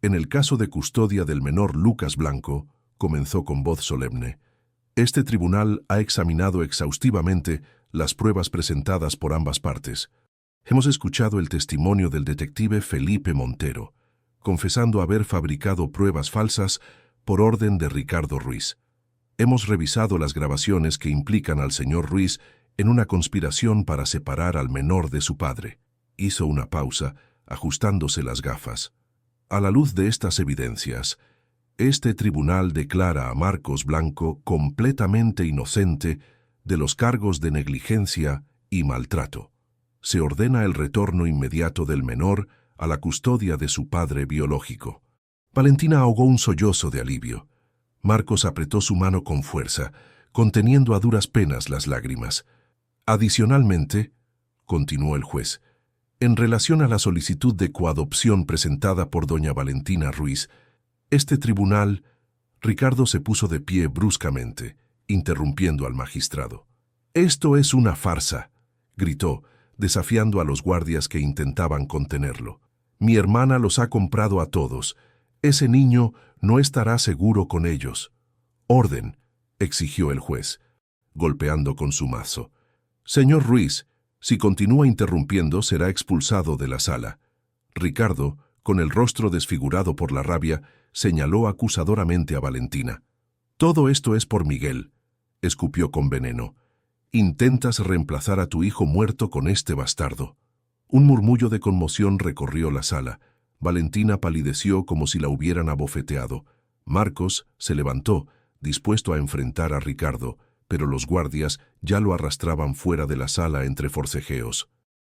«En el caso de custodia del menor Lucas Blanco», comenzó con voz solemne, «este tribunal ha examinado exhaustivamente las pruebas presentadas por ambas partes. Hemos escuchado el testimonio del detective Felipe Montero, confesando haber fabricado pruebas falsas por orden de Ricardo Ruiz. Hemos revisado las grabaciones que implican al señor Ruiz en una conspiración para separar al menor de su padre». Hizo una pausa, ajustándose las gafas. «A la luz de estas evidencias, este tribunal declara a Marcos Blanco completamente inocente de los cargos de negligencia y maltrato. Se ordena el retorno inmediato del menor a la custodia de su padre biológico». Valentina ahogó un sollozo de alivio. Marcos apretó su mano con fuerza, conteniendo a duras penas las lágrimas. «Adicionalmente», continuó el juez, «en relación a la solicitud de coadopción presentada por doña Valentina Ruiz, este tribunal...». Ricardo se puso de pie bruscamente, interrumpiendo al magistrado. «Esto es una farsa», gritó, desafiando a los guardias que intentaban contenerlo. «Mi hermana los ha comprado a todos. Ese niño no estará seguro con ellos». «Orden», exigió el juez, golpeando con su mazo. «Señor Ruiz, si continúa interrumpiendo, será expulsado de la sala». Ricardo, con el rostro desfigurado por la rabia, señaló acusadoramente a Valentina. «Todo esto es por Miguel», escupió con veneno. «Intentas reemplazar a tu hijo muerto con este bastardo». Un murmullo de conmoción recorrió la sala. Valentina palideció como si la hubieran abofeteado. Marcos se levantó, dispuesto a enfrentar a Ricardo, pero los guardias ya lo arrastraban fuera de la sala entre forcejeos.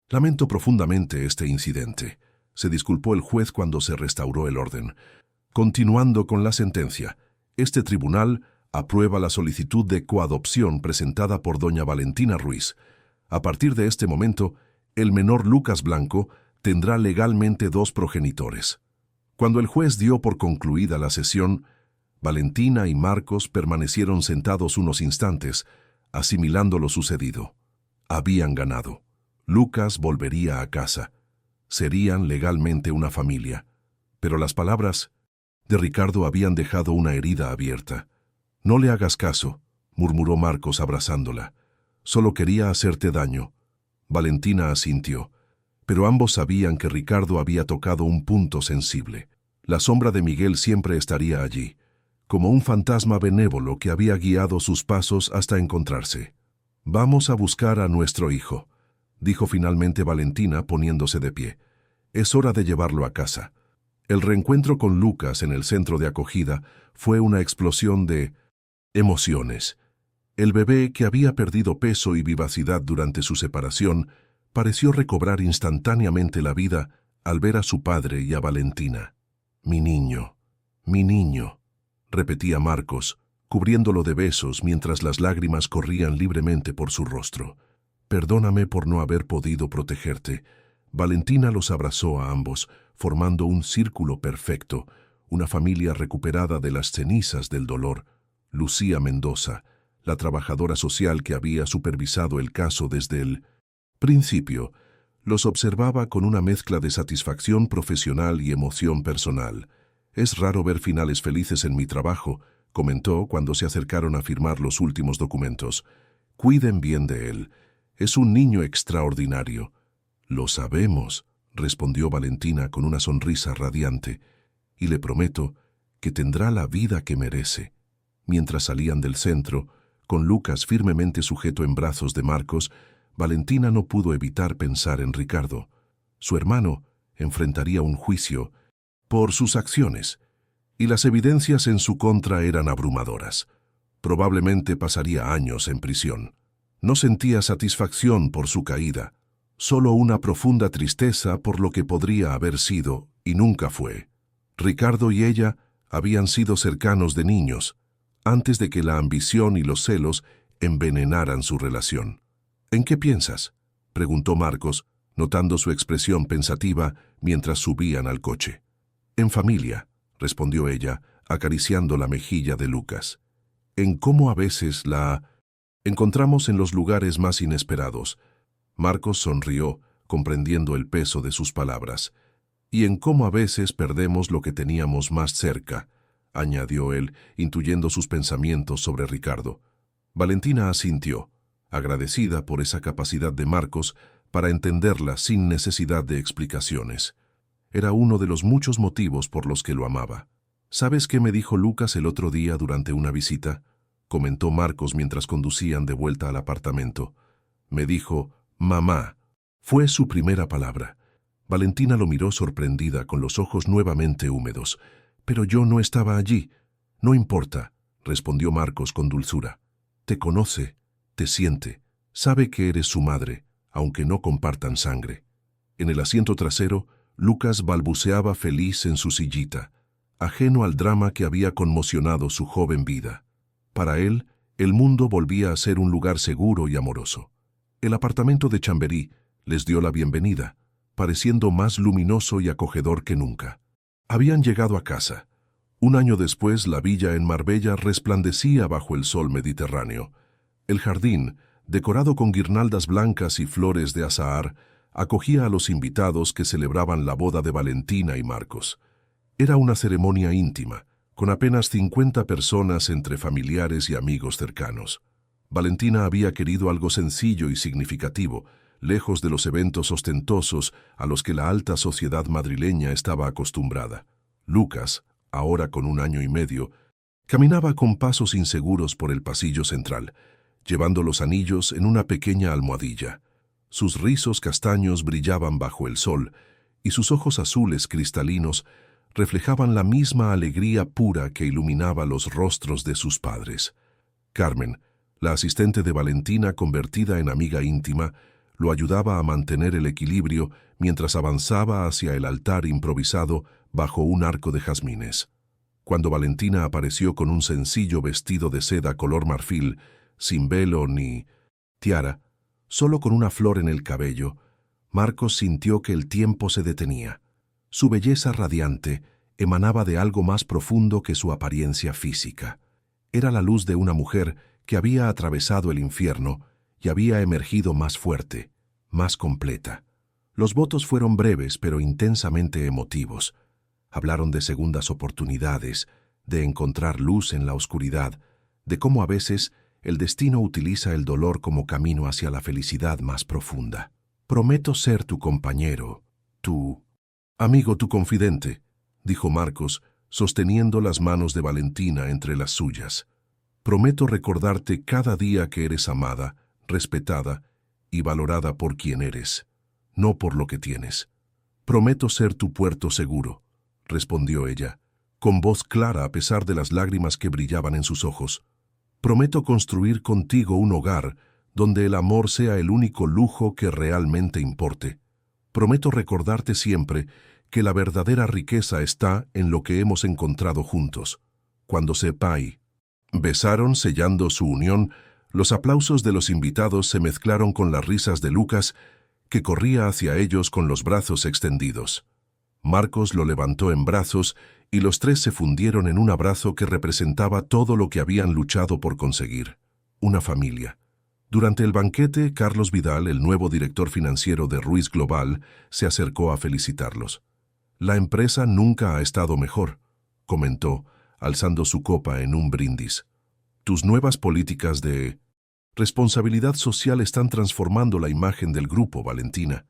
«Lamento profundamente este incidente», se disculpó el juez cuando se restauró el orden. «Continuando con la sentencia, este tribunal aprueba la solicitud de coadopción presentada por doña Valentina Ruiz. A partir de este momento, el menor Lucas Blanco tendrá legalmente 2 progenitores». Cuando el juez dio por concluida la sesión, Valentina y Marcos permanecieron sentados unos instantes, asimilando lo sucedido. Habían ganado. Lucas volvería a casa. Serían legalmente una familia. Pero las palabras de Ricardo habían dejado una herida abierta. «No le hagas caso», murmuró Marcos abrazándola. «Solo quería hacerte daño». Valentina asintió, pero ambos sabían que Ricardo había tocado un punto sensible. La sombra de Miguel siempre estaría allí, como un fantasma benévolo que había guiado sus pasos hasta encontrarse. «Vamos a buscar a nuestro hijo», dijo finalmente Valentina poniéndose de pie. «Es hora de llevarlo a casa». El reencuentro con Lucas en el centro de acogida fue una explosión de emociones. El bebé, que había perdido peso y vivacidad durante su separación, pareció recobrar instantáneamente la vida al ver a su padre y a Valentina. «Mi niño», Mi niño, repetía Marcos, cubriéndolo de besos mientras las lágrimas corrían libremente por su rostro. Perdóname por no haber podido protegerte. Valentina los abrazó a ambos, formando un círculo perfecto, una familia recuperada de las cenizas del dolor. Lucía Mendoza, la trabajadora social que había supervisado el caso desde el principio, los observaba con una mezcla de satisfacción profesional y emoción personal. «Es raro ver finales felices en mi trabajo», comentó cuando se acercaron a firmar los últimos documentos. «Cuiden bien de él. Es un niño extraordinario». «Lo sabemos», respondió Valentina con una sonrisa radiante, «y le prometo que tendrá la vida que merece». Mientras salían del centro, con Lucas firmemente sujeto en brazos de Marcos, Valentina no pudo evitar pensar en Ricardo. Su hermano enfrentaría un juicio por sus acciones, y las evidencias en su contra eran abrumadoras. Probablemente pasaría años en prisión. No sentía satisfacción por su caída, solo una profunda tristeza por lo que podría haber sido y nunca fue. Ricardo y ella habían sido cercanos de niños, antes de que la ambición y los celos envenenaran su relación. «¿En qué piensas?», preguntó Marcos, notando su expresión pensativa mientras subían al coche. «En familia», respondió ella, acariciando la mejilla de Lucas. «En cómo a veces la encontramos en los lugares más inesperados». Marcos sonrió, comprendiendo el peso de sus palabras. «Y en cómo a veces perdemos lo que teníamos más cerca», añadió él, intuyendo sus pensamientos sobre Ricardo. Valentina asintió, agradecida por esa capacidad de Marcos para entenderla sin necesidad de explicaciones. Era uno de los muchos motivos por los que lo amaba. «¿Sabes qué me dijo Lucas el otro día durante una visita?», comentó Marcos mientras conducían de vuelta al apartamento. «Me dijo, mamá». Fue su primera palabra. Valentina lo miró sorprendida con los ojos nuevamente húmedos. «Pero yo no estaba allí». «No importa», respondió Marcos con dulzura. «Te conoce, te siente, sabe que eres su madre, aunque no compartan sangre». En el asiento trasero, Lucas balbuceaba feliz en su sillita, ajeno al drama que había conmocionado su joven vida. Para él, el mundo volvía a ser un lugar seguro y amoroso. El apartamento de Chamberí les dio la bienvenida, pareciendo más luminoso y acogedor que nunca. Habían llegado a casa. Un año después, la villa en Marbella resplandecía bajo el sol mediterráneo. El jardín, decorado con guirnaldas blancas y flores de azahar, acogía a los invitados que celebraban la boda de Valentina y Marcos. Era una ceremonia íntima, con apenas 50 personas entre familiares y amigos cercanos. Valentina había querido algo sencillo y significativo, lejos de los eventos ostentosos a los que la alta sociedad madrileña estaba acostumbrada. Lucas, ahora con 1 año y medio, caminaba con pasos inseguros por el pasillo central, llevando los anillos en una pequeña almohadilla. Sus rizos castaños brillaban bajo el sol, y sus ojos azules cristalinos reflejaban la misma alegría pura que iluminaba los rostros de sus padres. Carmen, la asistente de Valentina convertida en amiga íntima, lo ayudaba a mantener el equilibrio mientras avanzaba hacia el altar improvisado bajo un arco de jazmines. Cuando Valentina apareció con un sencillo vestido de seda color marfil, sin velo ni tiara, solo con una flor en el cabello, Marcos sintió que el tiempo se detenía. Su belleza radiante emanaba de algo más profundo que su apariencia física. Era la luz de una mujer que había atravesado el infierno y había emergido más fuerte, más completa. Los votos fueron breves pero intensamente emotivos. Hablaron de segundas oportunidades, de encontrar luz en la oscuridad, de cómo a veces el destino utiliza el dolor como camino hacia la felicidad más profunda. «Prometo ser tu compañero, tu amigo, tu confidente», dijo Marcos, sosteniendo las manos de Valentina entre las suyas. «Prometo recordarte cada día que eres amada, respetada y valorada por quien eres, no por lo que tienes. Prometo ser tu puerto seguro», respondió ella, con voz clara a pesar de las lágrimas que brillaban en sus ojos. «Prometo construir contigo un hogar donde el amor sea el único lujo que realmente importe. Prometo recordarte siempre que la verdadera riqueza está en lo que hemos encontrado juntos. Cuando sepáis. Besaron, sellando su unión. Los aplausos de los invitados se mezclaron con las risas de Lucas, que corría hacia ellos con los brazos extendidos. Marcos lo levantó en brazos y los tres se fundieron en un abrazo que representaba todo lo que habían luchado por conseguir: una familia. Durante el banquete, Carlos Vidal, el nuevo director financiero de Ruiz Global, se acercó a felicitarlos. «La empresa nunca ha estado mejor», comentó, alzando su copa en un brindis. «Tus nuevas políticas de responsabilidad social están transformando la imagen del grupo, Valentina».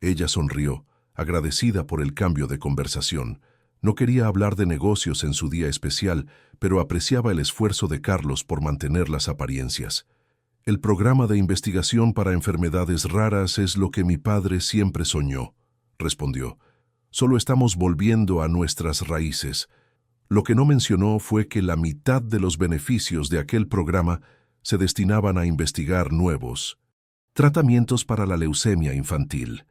Ella sonrió, agradecida por el cambio de conversación. No quería hablar de negocios en su día especial, pero apreciaba el esfuerzo de Carlos por mantener las apariencias. «El programa de investigación para enfermedades raras es lo que mi padre siempre soñó», respondió. «Solo estamos volviendo a nuestras raíces». Lo que no mencionó fue que la mitad de los beneficios de aquel programa se destinaban a investigar nuevos tratamientos para la leucemia infantil.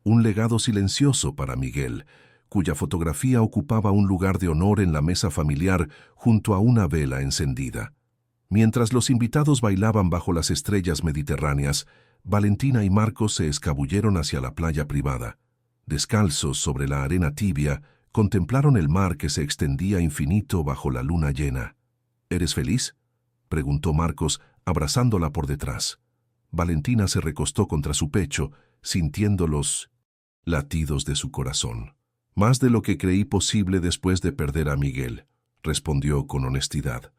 Un legado silencioso para Miguel, cuya fotografía ocupaba un lugar de honor en la mesa familiar junto a una vela encendida. Mientras los invitados bailaban bajo las estrellas mediterráneas, Valentina y Marcos se escabulleron hacia la playa privada. Descalzos sobre la arena tibia, contemplaron el mar que se extendía infinito bajo la luna llena. «¿Eres feliz?», preguntó Marcos, abrazándola por detrás. Valentina se recostó contra su pecho, sintiendo los latidos de su corazón. «Más de lo que creí posible después de perder a Miguel», respondió con honestidad.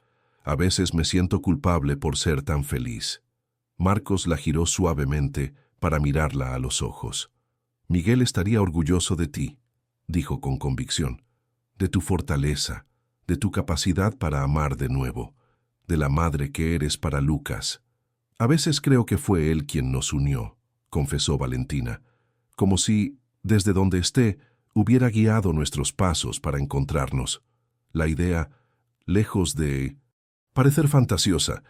«A veces me siento culpable por ser tan feliz». Marcos la giró suavemente para mirarla a los ojos. «Miguel estaría orgulloso de ti», dijo con convicción, «de tu fortaleza, de tu capacidad para amar de nuevo, de la madre que eres para Lucas». «A veces creo que fue él quien nos unió», confesó Valentina, «como si, desde donde esté, hubiera guiado nuestros pasos para encontrarnos». La idea, lejos de parecer fantasiosa,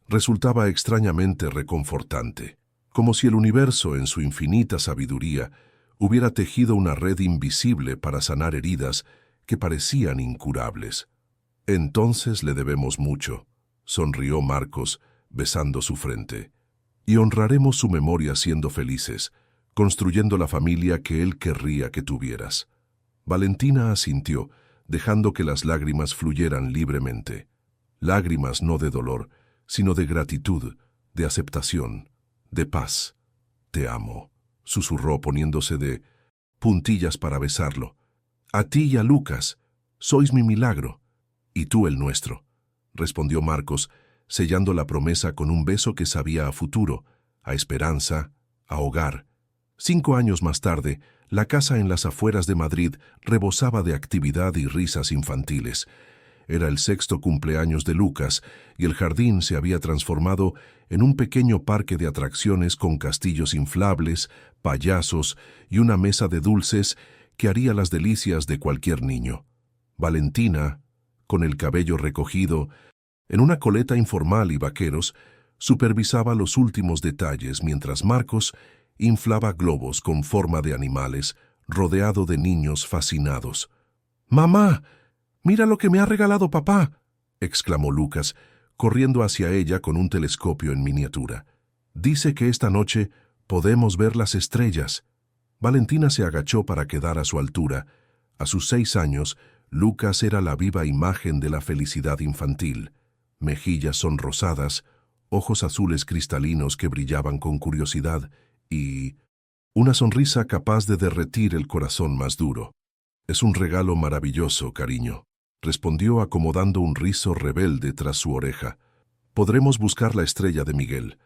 resultaba extrañamente reconfortante, como si el universo, en su infinita sabiduría, hubiera tejido una red invisible para sanar heridas que parecían incurables. «Entonces le debemos mucho», sonrió Marcos, besando su frente. «Y honraremos su memoria siendo felices, construyendo la familia que él querría que tuvieras». Valentina asintió, dejando que las lágrimas fluyeran libremente. Lágrimas no de dolor, sino de gratitud, de aceptación, de paz. «Te amo», susurró poniéndose de puntillas para besarlo. «A ti y a Lucas, sois mi milagro, y tú el nuestro», respondió Marcos, sellando la promesa con un beso que sabía a futuro, a esperanza, a hogar. 5 años más tarde, la casa en las afueras de Madrid rebosaba de actividad y risas infantiles. Era el 6º cumpleaños de Lucas y el jardín se había transformado en un pequeño parque de atracciones con castillos inflables, payasos y una mesa de dulces que haría las delicias de cualquier niño. Valentina, con el cabello recogido, en una coleta informal y vaqueros, supervisaba los últimos detalles mientras Marcos inflaba globos con forma de animales, rodeado de niños fascinados. «¡Mamá! ¡Mira lo que me ha regalado papá!», exclamó Lucas, corriendo hacia ella con un telescopio en miniatura. «Dice que esta noche podemos ver las estrellas». Valentina se agachó para quedar a su altura. A sus 6 años, Lucas era la viva imagen de la felicidad infantil. Mejillas sonrosadas, ojos azules cristalinos que brillaban con curiosidad y una sonrisa capaz de derretir el corazón más duro. «Es un regalo maravilloso, cariño», respondió acomodando un rizo rebelde tras su oreja. «Podremos buscar la estrella de Miguel».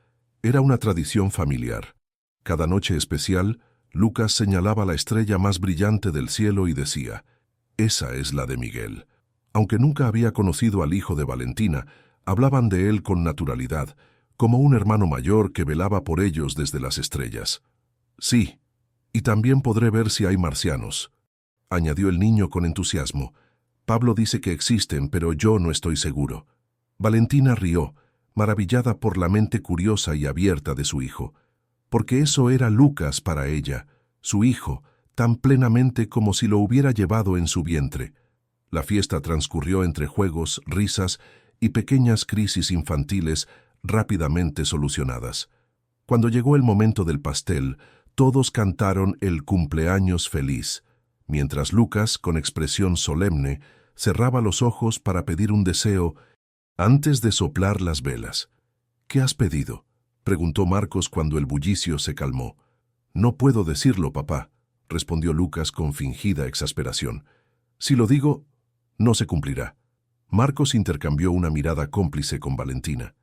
Era una tradición familiar. Cada noche especial, Lucas señalaba la estrella más brillante del cielo y decía: «Esa es la de Miguel». Aunque nunca había conocido al hijo de Valentina, hablaban de él con naturalidad, como un hermano mayor que velaba por ellos desde las estrellas. «Sí, y también podré ver si hay marcianos», añadió el niño con entusiasmo. «Pablo dice que existen, pero yo no estoy seguro». Valentina rió, maravillada por la mente curiosa y abierta de su hijo, porque eso era Lucas para ella, su hijo, tan plenamente como si lo hubiera llevado en su vientre. La fiesta transcurrió entre juegos, risas y pequeñas crisis infantiles rápidamente solucionadas. Cuando llegó el momento del pastel, todos cantaron el cumpleaños feliz, mientras Lucas, con expresión solemne, cerraba los ojos para pedir un deseo antes de soplar las velas. «¿Qué has pedido?», preguntó Marcos cuando el bullicio se calmó. «No puedo decirlo, papá», respondió Lucas con fingida exasperación. «Si lo digo, no se cumplirá». Marcos intercambió una mirada cómplice con Valentina.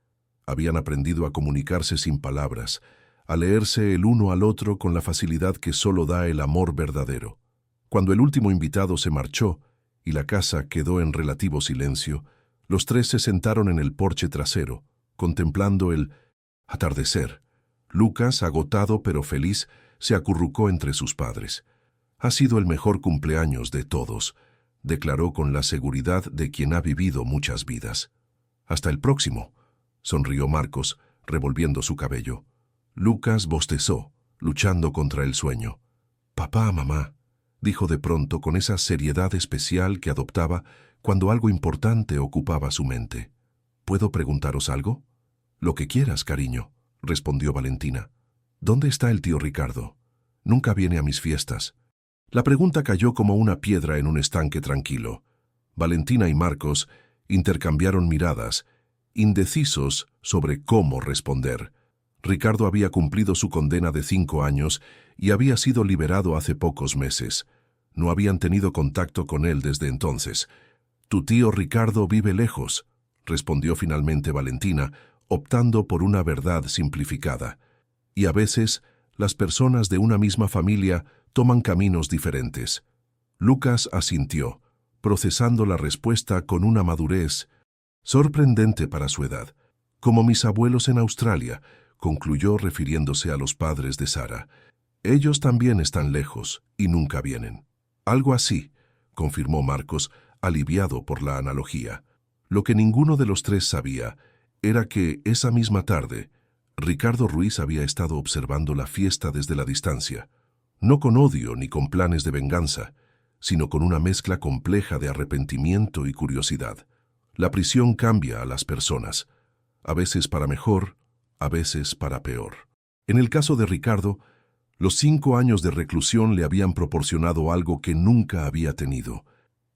Habían aprendido a comunicarse sin palabras, a leerse el uno al otro con la facilidad que solo da el amor verdadero. Cuando el último invitado se marchó y la casa quedó en relativo silencio, los tres se sentaron en el porche trasero, contemplando el atardecer. Lucas, agotado pero feliz, se acurrucó entre sus padres. «Ha sido el mejor cumpleaños de todos», declaró con la seguridad de quien ha vivido muchas vidas. «Hasta el próximo», sonrió Marcos, revolviendo su cabello. Lucas bostezó, luchando contra el sueño. «Papá, mamá», dijo de pronto con esa seriedad especial que adoptaba cuando algo importante ocupaba su mente. «¿Puedo preguntaros algo?» «Lo que quieras, cariño», respondió Valentina. «¿Dónde está el tío Ricardo? Nunca viene a mis fiestas». La pregunta cayó como una piedra en un estanque tranquilo. Valentina y Marcos intercambiaron miradas, indecisos sobre cómo responder. Ricardo había cumplido su condena de 5 años y había sido liberado hace pocos meses. No habían tenido contacto con él desde entonces. «Tu tío Ricardo vive lejos», respondió finalmente Valentina, optando por una verdad simplificada. «Y a veces, las personas de una misma familia toman caminos diferentes». Lucas asintió, procesando la respuesta con una madurez sorprendente para su edad. «Como mis abuelos en Australia», concluyó refiriéndose a los padres de Sara. «Ellos también están lejos y nunca vienen». «Algo así», confirmó Marcos, aliviado por la analogía. Lo que ninguno de los tres sabía era que esa misma tarde Ricardo Ruiz había estado observando la fiesta desde la distancia, no con odio ni con planes de venganza, sino con una mezcla compleja de arrepentimiento y curiosidad. La prisión cambia a las personas, a veces para mejor, a veces para peor. En el caso de Ricardo, los 5 años de reclusión le habían proporcionado algo que nunca había tenido: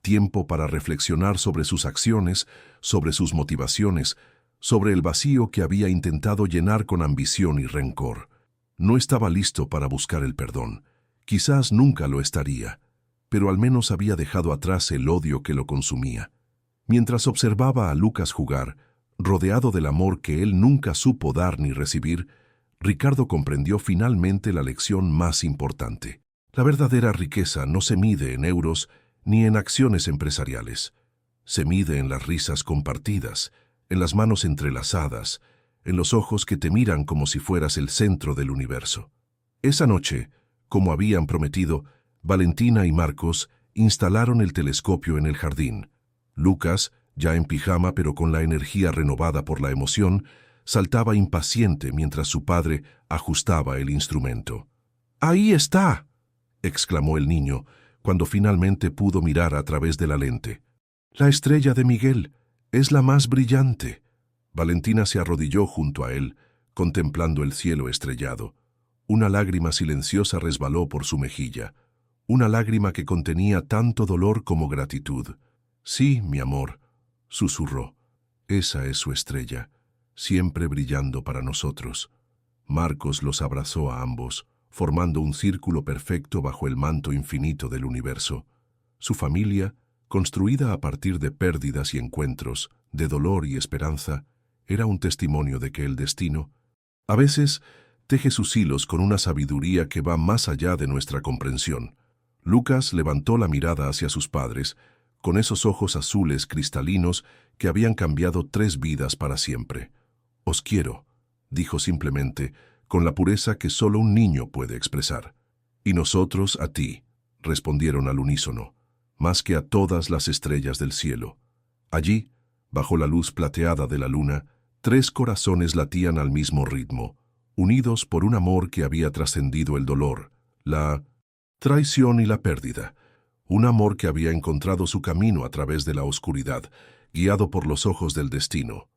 tiempo para reflexionar sobre sus acciones, sobre sus motivaciones, sobre el vacío que había intentado llenar con ambición y rencor. No estaba listo para buscar el perdón. Quizás nunca lo estaría, pero al menos había dejado atrás el odio que lo consumía. Mientras observaba a Lucas jugar, rodeado del amor que él nunca supo dar ni recibir, Ricardo comprendió finalmente la lección más importante. La verdadera riqueza no se mide en euros ni en acciones empresariales. Se mide en las risas compartidas, en las manos entrelazadas, en los ojos que te miran como si fueras el centro del universo. Esa noche, como habían prometido, Valentina y Marcos instalaron el telescopio en el jardín. Lucas, ya en pijama pero con la energía renovada por la emoción, saltaba impaciente mientras su padre ajustaba el instrumento. «¡Ahí está!», exclamó el niño, cuando finalmente pudo mirar a través de la lente. «La estrella de Miguel es la más brillante». Valentina se arrodilló junto a él, contemplando el cielo estrellado. Una lágrima silenciosa resbaló por su mejilla, una lágrima que contenía tanto dolor como gratitud. «Sí, mi amor», susurró, «esa es su estrella, siempre brillando para nosotros». Marcos los abrazó a ambos, formando un círculo perfecto bajo el manto infinito del universo. Su familia, construida a partir de pérdidas y encuentros, de dolor y esperanza, era un testimonio de que el destino, a veces, teje sus hilos con una sabiduría que va más allá de nuestra comprensión. Lucas levantó la mirada hacia sus padres, con esos ojos azules cristalinos que habían cambiado 3 vidas para siempre. «Os quiero», dijo simplemente, con la pureza que solo un niño puede expresar. «Y nosotros a ti», respondieron al unísono, «más que a todas las estrellas del cielo». Allí, bajo la luz plateada de la luna, 3 corazones latían al mismo ritmo, unidos por un amor que había trascendido el dolor, la Traición y la pérdida. Un amor que había encontrado su camino a través de la oscuridad, guiado por los ojos del destino.